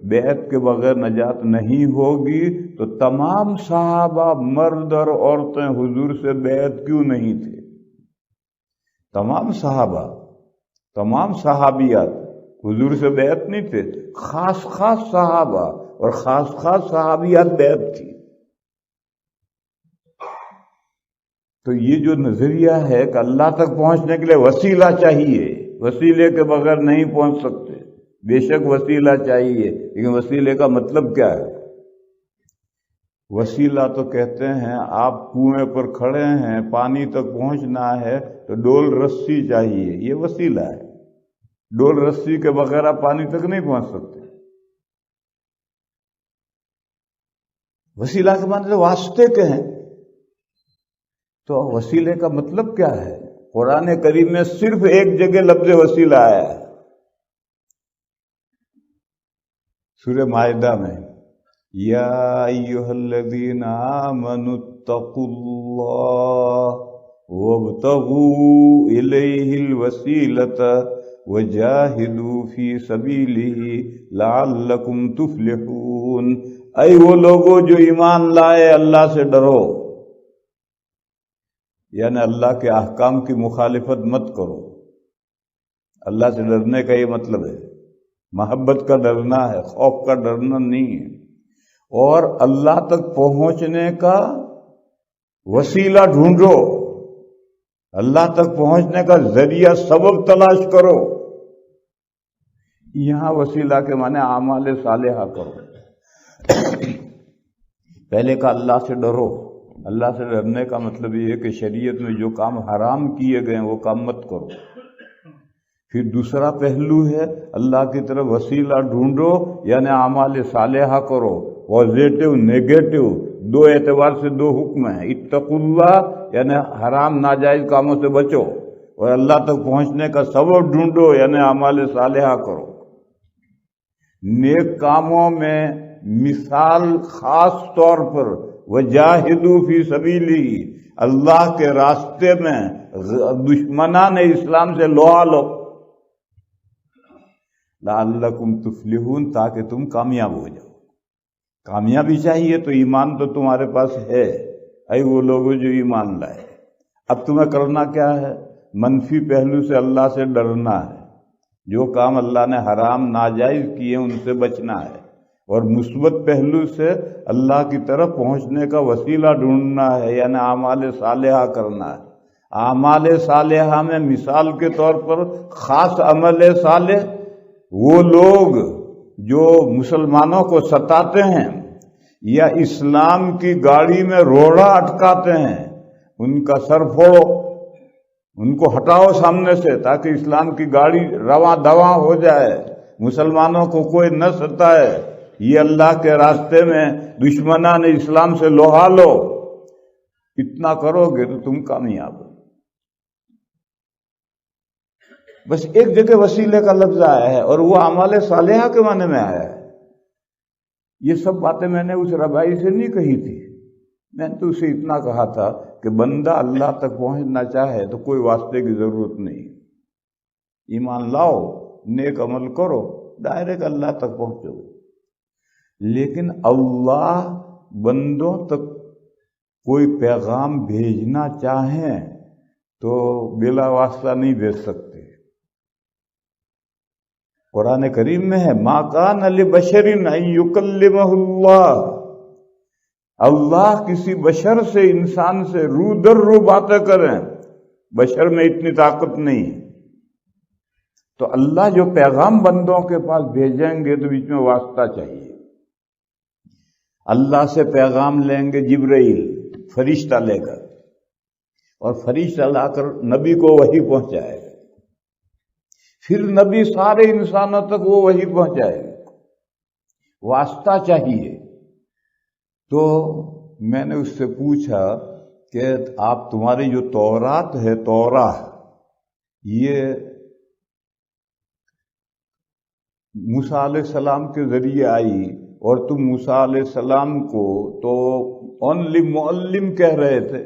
بیعت کے بغیر نجات نہیں ہوگی تو تمام صحابہ مرد اور عورتیں حضور سے بیعت کیوں نہیں تھے؟ تمام صحابہ، تمام صحابیات حضور سے بیعت نہیں تھے، خاص صحابہ اور خاص صحابیات بیعت تھی۔ تو یہ جو نظریہ ہے کہ اللہ تک پہنچنے کے لیے وسیلہ چاہیے، وسیلے کے بغیر نہیں پہنچ سکتے، بے شک وسیلہ چاہیے، لیکن وسیلے کا مطلب کیا ہے؟ وسیلہ تو کہتے ہیں آپ کنویں پر کھڑے ہیں، پانی تک پہنچنا ہے تو ڈول رسی چاہیے، یہ وسیلہ ہے۔ ڈول رسی کے بغیر آپ پانی تک نہیں پہنچ سکتے۔ وسیلہ کے معنی واسطے کے ہیں، تو وسیلے کا مطلب کیا ہے؟ قرآن کریم میں صرف ایک جگہ لفظ وسیلہ آیا ہے، سورہ مائدہ میں، یا ایھا الذین آمنوا اتقوا اللہ وابتغوا الیہ الوسیلۃ وجاہدوا فی سبیلہ لعلکم تفلحون۔ اے وہ لوگوں جو ایمان لائے، اللہ سے ڈرو، یعنی اللہ کے احکام کی مخالفت مت کرو۔ اللہ سے ڈرنے کا یہ مطلب ہے، محبت کا ڈرنا ہے، خوف کا ڈرنا نہیں ہے۔ اور اللہ تک پہنچنے کا وسیلہ ڈھونڈو، اللہ تک پہنچنے کا ذریعہ سبب تلاش کرو۔ یہاں وسیلہ کے معنی اعمال صالحہ کرو۔ پہلے کا اللہ سے ڈرو، اللہ سے ڈرنے کا مطلب یہ ہے کہ شریعت میں جو کام حرام کیے گئے ہیں وہ کام مت کرو۔ پھر دوسرا پہلو ہے اللہ کی طرف وسیلہ ڈھونڈو، یعنی اعمال صالحہ کرو۔ پازیٹو نیگیٹو دو اعتبار سے 2 حکم ہیں، اتقوا اللہ یعنی حرام ناجائز کاموں سے بچو، اور اللہ تک پہنچنے کا سبب ڈھونڈو یعنی اعمال صالحہ کرو۔ نیک کاموں میں مثال خاص طور پر وجاہدوا فی سبیلہ، اللہ کے راستے میں دشمنان اسلام سے لڑا لو، لعلکم تفلحون، تاکہ تم کامیاب ہو جاؤ۔ کامیابی چاہیے تو ایمان تو تمہارے پاس ہے، اے وہ لوگ جو ایمان لائے۔ اب تمہیں کرنا کیا ہے؟ منفی پہلو سے اللہ سے ڈرنا ہے، جو کام اللہ نے حرام ناجائز کیے ان سے بچنا ہے، اور مثبت پہلو سے اللہ کی طرف پہنچنے کا وسیلہ ڈھونڈنا ہے، یعنی اعمال صالحہ کرنا ہے۔ اعمال صالحہ میں مثال کے طور پر خاص عمل صالح وہ لوگ جو مسلمانوں کو ستاتے ہیں یا اسلام کی گاڑی میں روڑا اٹکاتے ہیں، ان کا سر پھوڑو، ان کو ہٹاؤ سامنے سے، تاکہ اسلام کی گاڑی رواں دواں ہو جائے، مسلمانوں کو کوئی نہ ستائے۔ یہ اللہ کے راستے میں دشمنان اسلام سے لوہا لو، اتنا کرو گے تو تم کامیاب ہو۔ بس ایک جگہ وسیلے کا لفظ آیا ہے اور وہ اعمال صالحہ کے معنی میں آیا ہے۔ یہ سب باتیں میں نے اس ربائی سے نہیں کہی تھی، میں نے تو اسے اتنا کہا تھا کہ بندہ اللہ تک پہنچنا چاہے تو کوئی واسطے کی ضرورت نہیں، ایمان لاؤ، نیک عمل کرو، ڈائریکٹ اللہ تک پہنچو۔ لیکن اللہ بندوں تک کوئی پیغام بھیجنا چاہیں تو بلا واسطہ نہیں بھیج سکتے۔ قرآن کریم میں ہے ما کان لبشر ان یکلمہ اللہ، اللہ کسی بشر سے، انسان سے رو در رو باتیں کریں، بشر میں اتنی طاقت نہیں ہے۔ تو اللہ جو پیغام بندوں کے پاس بھیجیں گے تو بیچ میں واسطہ چاہیے۔ اللہ سے پیغام لیں گے جبرائیل، فرشتہ لے کر، اور فرشتہ لا کر نبی کو وحی پہنچائے گا، پھر نبی سارے انسانوں تک وہ وحی پہنچائے گا، واسطہ چاہیے۔ تو میں نے اس سے پوچھا کہ آپ تمہاری جو تورات ہے، توراہ، یہ موسیٰ علیہ السلام کے ذریعے آئی اور تم موسیٰ علیہ السلام کو تو اونلی معلم کہہ رہے تھے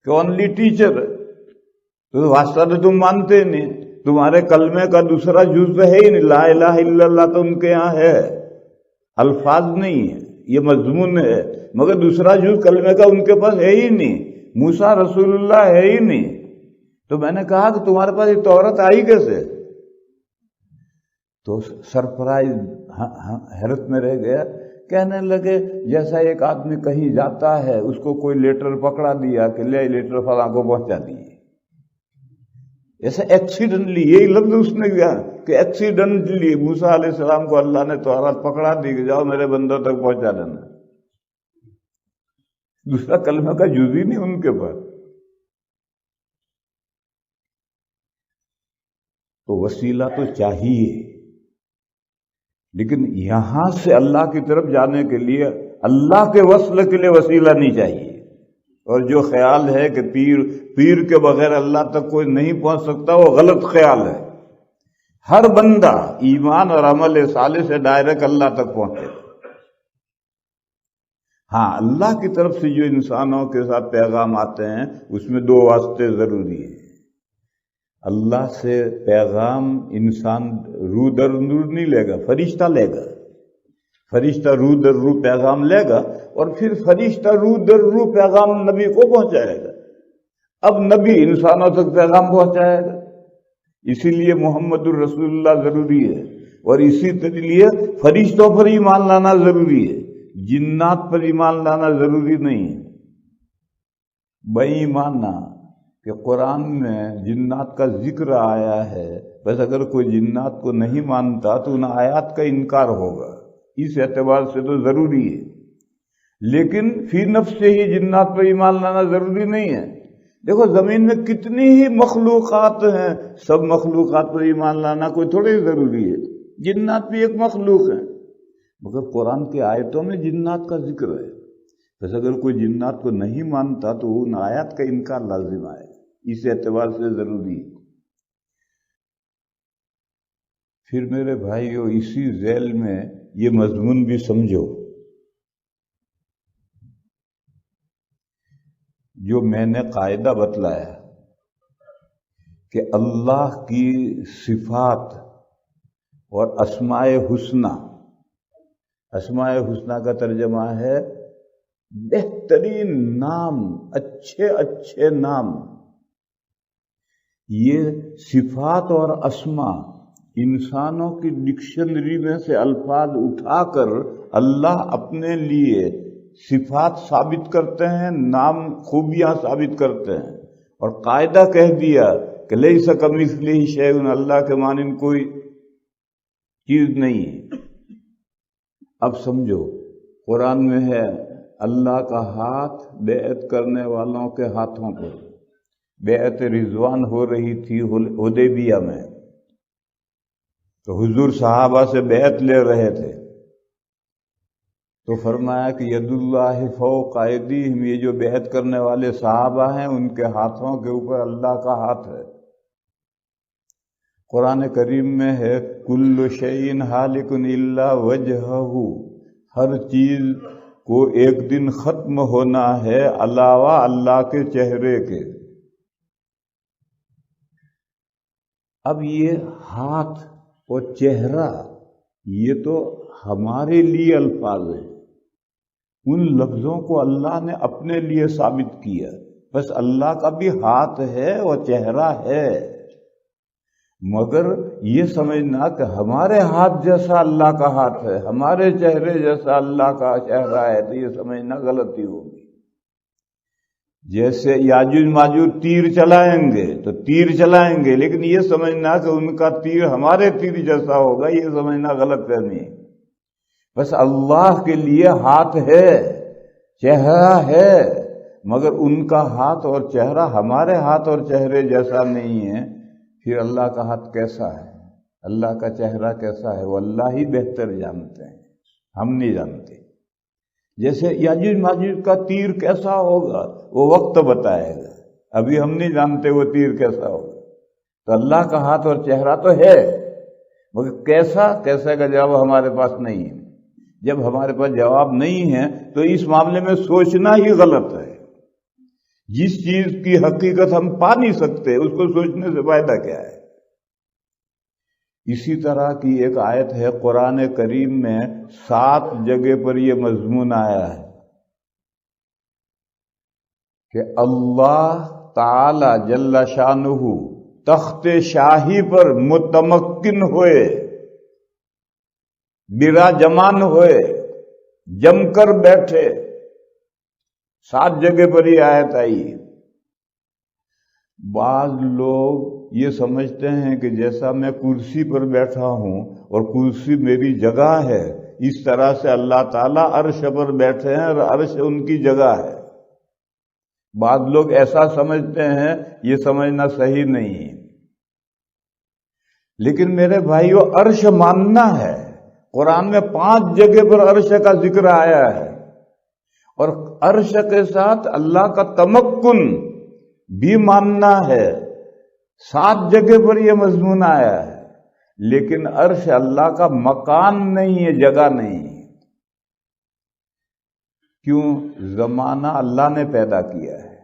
کہ اونلی ٹیچر، تو واسطہ تو تم مانتے نہیں، تمہارے کلمے کا دوسرا جز تو ہے ہی نہیں، لا الہ الا اللہ تو ان کے یہاں ہے، الفاظ نہیں ہے، یہ مضمون ہے، مگر دوسرا جز کلمے کا ان کے پاس ہے ہی نہیں، موسیٰ رسول اللہ ہے ہی نہیں۔ تو میں نے کہا کہ تمہارے پاس یہ تورات آئی کیسے؟ تو سرپرائز حیرت میں رہ گیا، کہنے لگے جیسا ایک آدمی کہیں جاتا ہے، اس کو کوئی لیٹر پکڑا دیا کہ لے لیٹر فلاں کو پہنچا دیے، ایسا ایکسیڈنٹلی، یہی لفظ اس نے کیا کہ ایکسیڈنٹلی موسیٰ علیہ السلام کو اللہ نے تورات پکڑا دی کہ جاؤ میرے بندوں تک پہنچا دینا، دوسرا کلمہ کا جز ہی نہیں ان کے پاس۔ تو وسیلہ تو چاہیے، لیکن یہاں سے اللہ کی طرف جانے کے لیے اللہ کے وصل کے لیے وسیلہ نہیں چاہیے۔ اور جو خیال ہے کہ پیر کے بغیر اللہ تک کوئی نہیں پہنچ سکتا، وہ غلط خیال ہے۔ ہر بندہ ایمان اور عمل صالح سے ڈائریکٹ اللہ تک پہنچے۔ ہاں، اللہ کی طرف سے جو انسانوں کے ساتھ پیغام آتے ہیں اس میں دو واسطے ضروری ہیں۔ اللہ سے پیغام انسان رو در رو نہیں لے گا، فرشتہ لے گا، فرشتہ رو در رو پیغام لے گا، اور پھر فرشتہ رو در رو پیغام نبی کو پہنچائے گا۔ اب نبی انسانوں تک پیغام پہنچائے گا، اسی لیے محمد الرسول اللہ ضروری ہے، اور اسی لیے فرشتوں پر ایمان لانا ضروری ہے، جنات پر ایمان لانا ضروری نہیں ہے۔ بے ایمانہ کہ قرآن میں جنات کا ذکر آیا ہے، بس اگر کوئی جنات کو نہیں مانتا تو ان آیات کا انکار ہوگا، اس اعتبار سے تو ضروری ہے، لیکن فی نفس سے ہی جنات پر ایمان لانا ضروری نہیں ہے۔ دیکھو زمین میں کتنی ہی مخلوقات ہیں، سب مخلوقات پر ایمان لانا کوئی تھوڑی ضروری ہے، جنات بھی ایک مخلوق ہے، مگر قرآن کی آیتوں میں جنات کا ذکر ہے، بس اگر کوئی جنات کو نہیں مانتا تو ان آیات کا انکار لازم ہے، اس اعتبار سے ضروری ہے۔ پھر میرے بھائیو، اسی ذیل میں یہ مضمون بھی سمجھو، جو میں نے قاعدہ بتلایا کہ اللہ کی صفات اور اسماء حسنہ، اسماء حسنہ کا ترجمہ ہے بہترین نام، اچھے اچھے نام۔ یہ صفات اور اسماء انسانوں کی ڈکشنری میں سے الفاظ اٹھا کر اللہ اپنے لیے صفات ثابت کرتے ہیں، نام خوبیاں ثابت کرتے ہیں، اور قاعدہ کہہ دیا کہ لیس کمثلہ شیء، اللہ کے مانند کوئی چیز نہیں ہے۔ اب سمجھو، قرآن میں ہے اللہ کا ہاتھ بیعت کرنے والوں کے ہاتھوں پر، بیعت رضوان ہو رہی تھی حدیبیہ میں، تو حضور صحابہ سے بیعت لے رہے تھے، تو فرمایا کہ ید اللہ فوق ایدیہم، یہ جو بیعت کرنے والے صحابہ ہیں ان کے ہاتھوں کے اوپر اللہ کا ہاتھ ہے۔ قرآن کریم میں ہے کل شیء ہالک الا وجہہ، ہر چیز کو ایک دن ختم ہونا ہے علاوہ اللہ کے چہرے کے۔ اب یہ ہاتھ اور چہرہ یہ تو ہمارے لیے الفاظ ہیں، ان لفظوں کو اللہ نے اپنے لیے ثابت کیا، بس اللہ کا بھی ہاتھ ہے اور چہرہ ہے، مگر یہ سمجھنا کہ ہمارے ہاتھ جیسا اللہ کا ہاتھ ہے، ہمارے چہرے جیسا اللہ کا چہرہ ہے، تو یہ سمجھنا غلطی ہوگی۔ جیسے یاجوج ماجوج تیر چلائیں گے تو تیر چلائیں گے، لیکن یہ سمجھنا کہ ان کا تیر ہمارے تیر جیسا ہوگا، یہ سمجھنا غلط فہمی ہے۔ بس اللہ کے لیے ہاتھ ہے، چہرہ ہے، مگر ان کا ہاتھ اور چہرہ ہمارے ہاتھ اور چہرے جیسا نہیں ہے۔ پھر اللہ کا ہاتھ کیسا ہے، اللہ کا چہرہ کیسا ہے، وہ اللہ ہی بہتر جانتے ہیں، ہم نہیں جانتے۔ جیسے یاجوج ماجوج کا تیر کیسا ہوگا وہ وقت بتائے گا، ابھی ہم نہیں جانتے وہ تیر کیسا ہوگا۔ تو اللہ کا ہاتھ اور چہرہ تو ہے، مگر کیسے کا جواب ہمارے پاس نہیں ہے۔ جب ہمارے پاس جواب نہیں ہے تو اس معاملے میں سوچنا ہی غلط ہے۔ جس چیز کی حقیقت ہم پا نہیں سکتے اس کو سوچنے سے فائدہ کیا ہے؟ اسی طرح کی ایک آیت ہے قرآن کریم میں 7 جگہ پر یہ مضمون آیا ہے کہ اللہ تعالی جل شانہ تخت شاہی پر متمکن ہوئے، براجمان ہوئے، جم کر بیٹھے۔ 7 جگہ پر یہ آیت آئی۔ بعض لوگ یہ سمجھتے ہیں کہ جیسا میں کرسی پر بیٹھا ہوں اور کرسی میری جگہ ہے، اس طرح سے اللہ تعالیٰ عرش پر بیٹھے ہیں اور عرش ان کی جگہ ہے۔ بعض لوگ ایسا سمجھتے ہیں، یہ سمجھنا صحیح نہیں ہے۔ لیکن میرے بھائیو، عرش ماننا ہے۔ قرآن میں 5 جگہ پر عرش کا ذکر آیا ہے، اور عرش کے ساتھ اللہ کا تمکن بھی ماننا ہے۔ 7 جگہ پر یہ مضمون آیا ہے، لیکن عرش اللہ کا مکان نہیں ہے، جگہ نہیں ہے۔ کیوں؟ زمانہ اللہ نے پیدا کیا ہے،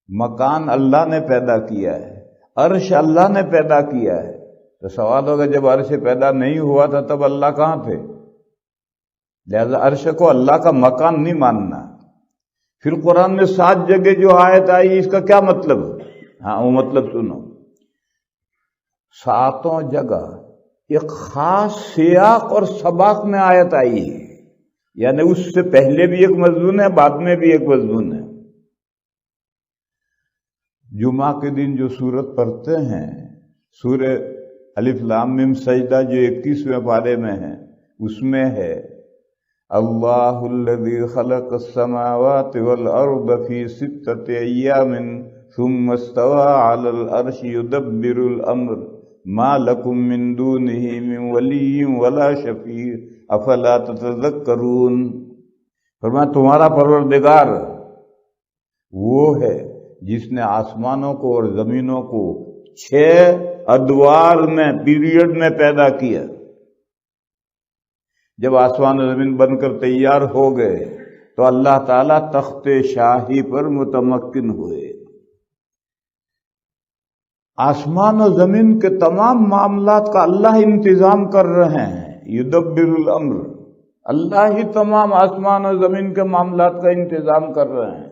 مکان اللہ نے پیدا کیا ہے، عرش اللہ نے پیدا کیا ہے۔ تو سوال ہوگا جب عرش پیدا نہیں ہوا تھا تب اللہ کہاں تھے؟ لہذا عرش کو اللہ کا مکان نہیں ماننا۔ پھر قرآن میں 7 جگہ جو آیت آئی، اس کا کیا مطلب؟ ہاں وہ مطلب سنو۔ 7 جگہ ایک خاص سیاق اور سباق میں آیت آئی ہے، یعنی اس سے پہلے بھی ایک مضمون ہے، بعد میں بھی ایک مضمون ہے۔ جمعہ کے دن جو سورت پڑھتے ہیں، سورہ الف لام میم سجدہ، جو 21ویں پارے میں ہے، اس میں ہے اللہ الذی خلق السماوات والارض فی 6 ایام ثم استوى علی العرش یدبر الامر ما لکم من دونہ من ولی ولا شفیع افلا تتذکرون۔ فرمایا تمہارا پروردگار وہ ہے جس نے آسمانوں کو اور زمینوں کو 6 ادوار میں، پیریڈ میں پیدا کیا۔ جب آسمان و زمین بن کر تیار ہو گئے تو اللہ تعالیٰ تخت شاہی پر متمکن ہوئے۔ آسمان و زمین کے تمام معاملات کا اللہ انتظام کر رہے ہیں، یدبر الامر، اللہ ہی تمام آسمان و زمین کے معاملات کا انتظام کر رہے ہیں۔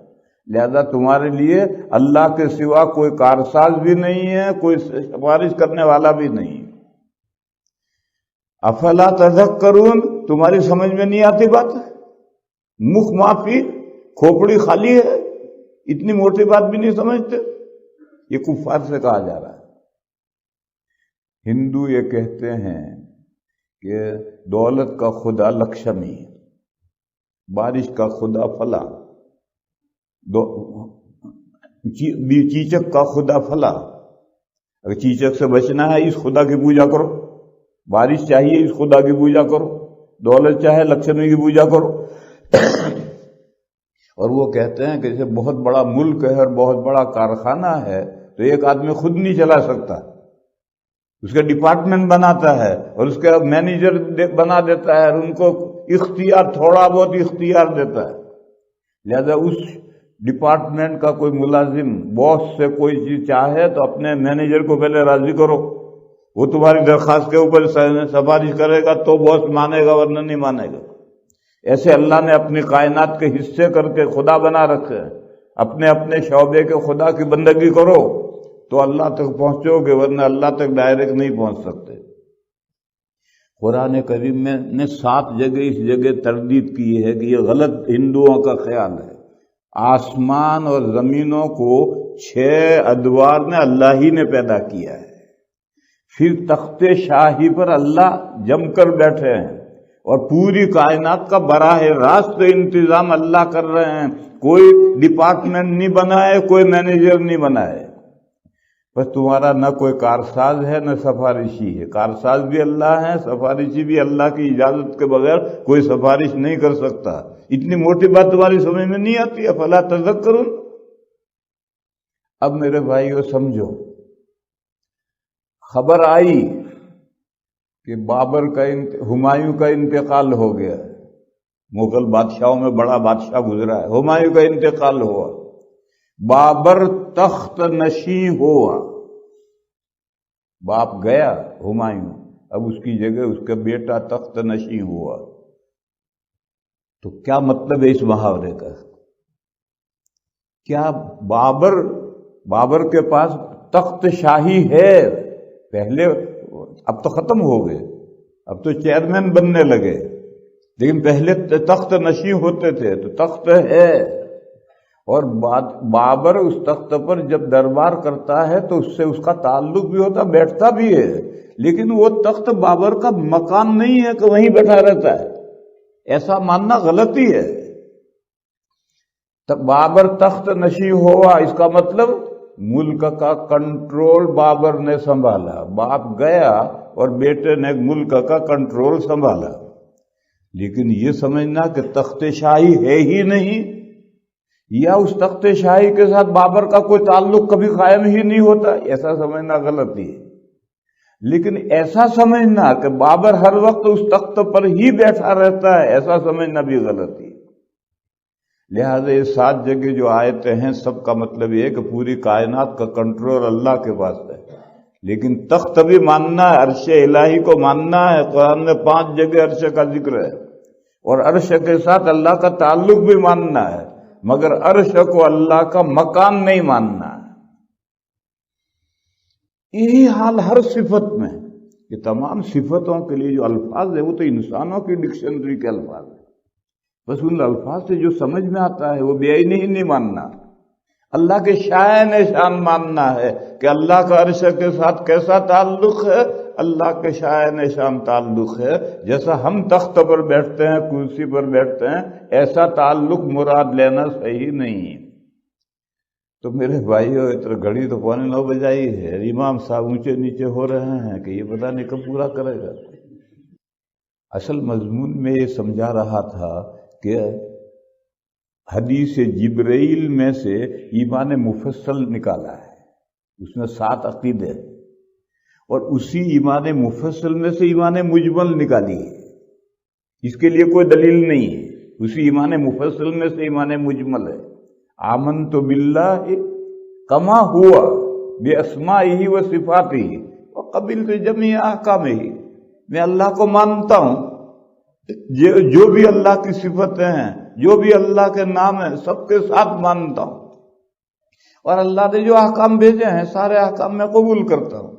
لہذا تمہارے لیے اللہ کے سوا کوئی کارساز بھی نہیں ہے، کوئی سفارش کرنے والا بھی نہیں۔ افلا تذکرون، تمہاری سمجھ میں نہیں آتی بات؟ مکھ معافی، کھوپڑی خالی ہے، اتنی موٹی بات بھی نہیں سمجھتے؟ یہ کفار سے کہا جا رہا ہے۔ ہندو یہ کہتے ہیں کہ دولت کا خدا لکشمی، بارش کا خدا فلاں، چیچک کا خدا فلاں۔ اگر چیچک سے بچنا ہے اس خدا کی پوجا کرو، بارش چاہیے اس خدا کی پوجا کرو، دولت چاہے لکشمی کی پوجا کرو۔ اور وہ کہتے ہیں کہ جیسے بہت بڑا ملک ہے اور بہت بڑا کارخانہ ہے تو ایک آدمی خود نہیں چلا سکتا، اس کا ڈپارٹمنٹ بناتا ہے اور اس کا مینیجر بنا دیتا ہے اور ان کو اختیار، تھوڑا بہت اختیار دیتا ہے. لہذا اس ڈپارٹمنٹ کا کوئی ملازم باس سے کوئی چیز چاہے تو اپنے مینیجر کو پہلے راضی کرو، وہ تمہاری درخواست کے اوپر سفارش کرے گا تو باس مانے گا ورنہ نہیں مانے گا. ایسے اللہ نے اپنی کائنات کے حصے کر کے خدا بنا رکھے ہیں. اپنے اپنے شعبے کے خدا کی بندگی کرو تو اللہ تک پہنچو گے ورنہ اللہ تک ڈائریکٹ نہیں پہنچ سکتے. قرآن کریم میں نے 7 جگہ اس جگہ تردید کی ہے کہ یہ غلط ہندوؤں کا خیال ہے. آسمان اور زمینوں کو 6 ادوار نے اللہ ہی نے پیدا کیا ہے. پھر تخت شاہی پر اللہ جم کر بیٹھے ہیں اور پوری کائنات کا براہ راست انتظام اللہ کر رہے ہیں. کوئی ڈپارٹمنٹ نہیں بنائے، کوئی مینیجر نہیں بنائے. بس تمہارا نہ کوئی کارساز ہے نہ سفارشی ہے. کارساز بھی اللہ ہے، سفارشی بھی اللہ کی اجازت کے بغیر کوئی سفارش نہیں کر سکتا. اتنی موٹی بات تمہاری سمجھ میں نہیں آتی ہے؟ فلا تذکرون. اب میرے بھائیو سمجھو، خبر آئی کہ ہمایوں کا انتقال ہو گیا. مغل بادشاہوں میں بڑا بادشاہ گزرا ہے، ہمایوں کا انتقال ہوا. بابر تخت نشیں ہوا، باپ گیا ہمایوں، اب اس کی جگہ اس کا بیٹا تخت نشیں ہوا. تو کیا مطلب ہے اس محاورے کا؟ کیا بابر کے پاس تخت شاہی ہے؟ پہلے، اب تو ختم ہو گئے، اب تو چیئرمین بننے لگے، لیکن پہلے تخت نشیں ہوتے تھے تو تخت ہے. اور بابر اس تخت پر جب دربار کرتا ہے تو اس سے اس کا تعلق بھی ہوتا، بیٹھتا بھی ہے، لیکن وہ تخت بابر کا مکان نہیں ہے کہ وہیں بیٹھا رہتا ہے. ایسا ماننا غلطی ہے. تب بابر تخت نشیں ہوا، اس کا مطلب ملک کا کنٹرول بابر نے سنبھالا. باپ گیا اور بیٹے نے ملک کا کنٹرول سنبھالا. لیکن یہ سمجھنا کہ تخت شاہی ہے ہی نہیں، یا اس تخت شاہی کے ساتھ بابر کا کوئی تعلق کبھی قائم ہی نہیں ہوتا، ایسا سمجھنا غلطی ہے. لیکن ایسا سمجھنا کہ بابر ہر وقت اس تخت پر ہی بیٹھا رہتا ہے، ایسا سمجھنا بھی غلطی ہے. لہذا یہ 7 جگہ جو آیتیں ہیں سب کا مطلب یہ ہے کہ پوری کائنات کا کنٹرول اللہ کے پاس ہے. لیکن تخت بھی ماننا ہے، عرش الہی کو ماننا ہے. قرآن میں 5 جگہ عرش کا ذکر ہے اور عرش کے ساتھ اللہ کا تعلق بھی ماننا ہے، مگر عرش کو اللہ کا مکان نہیں ماننا ہے. یہی حال ہر صفت میں. یہ تمام صفتوں کے لیے جو الفاظ ہے وہ تو انسانوں کی ڈکشنری کے الفاظ ہیں. بس ان الفاظ سے جو سمجھ میں آتا ہے وہ بے عینی ہی نہیں ماننا. اللہ کے شائن شان ماننا ہے کہ اللہ کا عرش کے ساتھ کیسا تعلق ہے. اللہ کے شائن شان تعلق ہے. جیسا ہم تخت پر بیٹھتے ہیں، کرسی پر بیٹھتے ہیں، ایسا تعلق مراد لینا صحیح نہیں. تو میرے بھائیو، اتنا گھڑی تو 9:15 بجائی ہے، امام صاحب اونچے نیچے ہو رہے ہیں کہ یہ پتہ نہیں کب پورا کرے گا. اصل مضمون میں یہ سمجھا رہا تھا کہ حدیث جبرائیل میں سے ایمان مفصل نکالا ہے. اس میں 7 عقیدے، اور اسی ایمان مفصل میں سے ایمان مجمل نکالی ہے. اس کے لیے کوئی دلیل نہیں ہے. اسی ایمان مفصل میں سے ایمان مجمل ہے. آمنت باللہ کما ہوا باسمائہ و صفاتہ وقبلت جمیع احکامہ. میں اللہ کو مانتا ہوں، جو بھی اللہ کی صفتیں ہیں، جو بھی اللہ کے نام ہیں، سب کے ساتھ مانتا ہوں، اور اللہ نے جو احکام بھیجے ہیں سارے احکام میں قبول کرتا ہوں.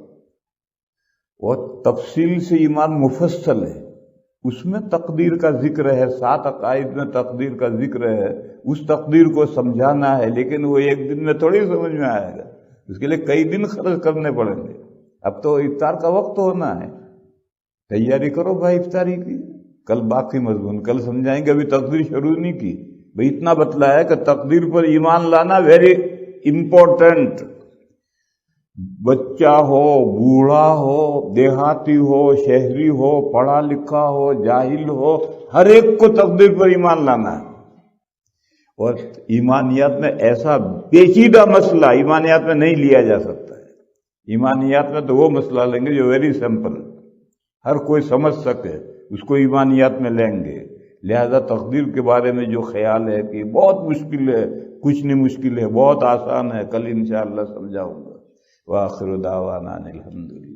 اور تفصیل سے ایمان مفصل ہے، اس میں تقدیر کا ذکر ہے. 7 عقائد میں تقدیر کا ذکر ہے. اس تقدیر کو سمجھانا ہے، لیکن وہ ایک دن میں تھوڑی سمجھ میں آئے گا. اس کے لیے کئی دن خرچ کرنے پڑیں گے. اب تو افطار کا وقت ہونا ہے، تیاری کرو بھائی افطاری کی. کل باقی مضمون کل سمجھائیں گے، ابھی تقدیر شروع نہیں کی. بھائی اتنا بتلایا کہ تقدیر پر ایمان لانا ویری امپورٹنٹ. بچہ ہو، بوڑھا ہو، دیہاتی ہو، شہری ہو، پڑھا لکھا ہو، جاہل ہو، ہر ایک کو تقدیر پر ایمان لانا ہے. اور ایمانیات میں ایسا پیچیدہ مسئلہ ایمانیات میں نہیں لیا جا سکتا ہے. ایمانیات میں تو وہ مسئلہ لیں گے جو ویری سمپل، ہر کوئی سمجھ سکے، اس کو ایمانیات میں لیں گے۔ لہذا تقدیر کے بارے میں جو خیال ہے کہ بہت مشکل ہے، کچھ نہیں مشکل ہے، بہت آسان ہے، کل انشاءاللہ سمجھاؤں گا۔ وآخر دعوانا الحمدللہ۔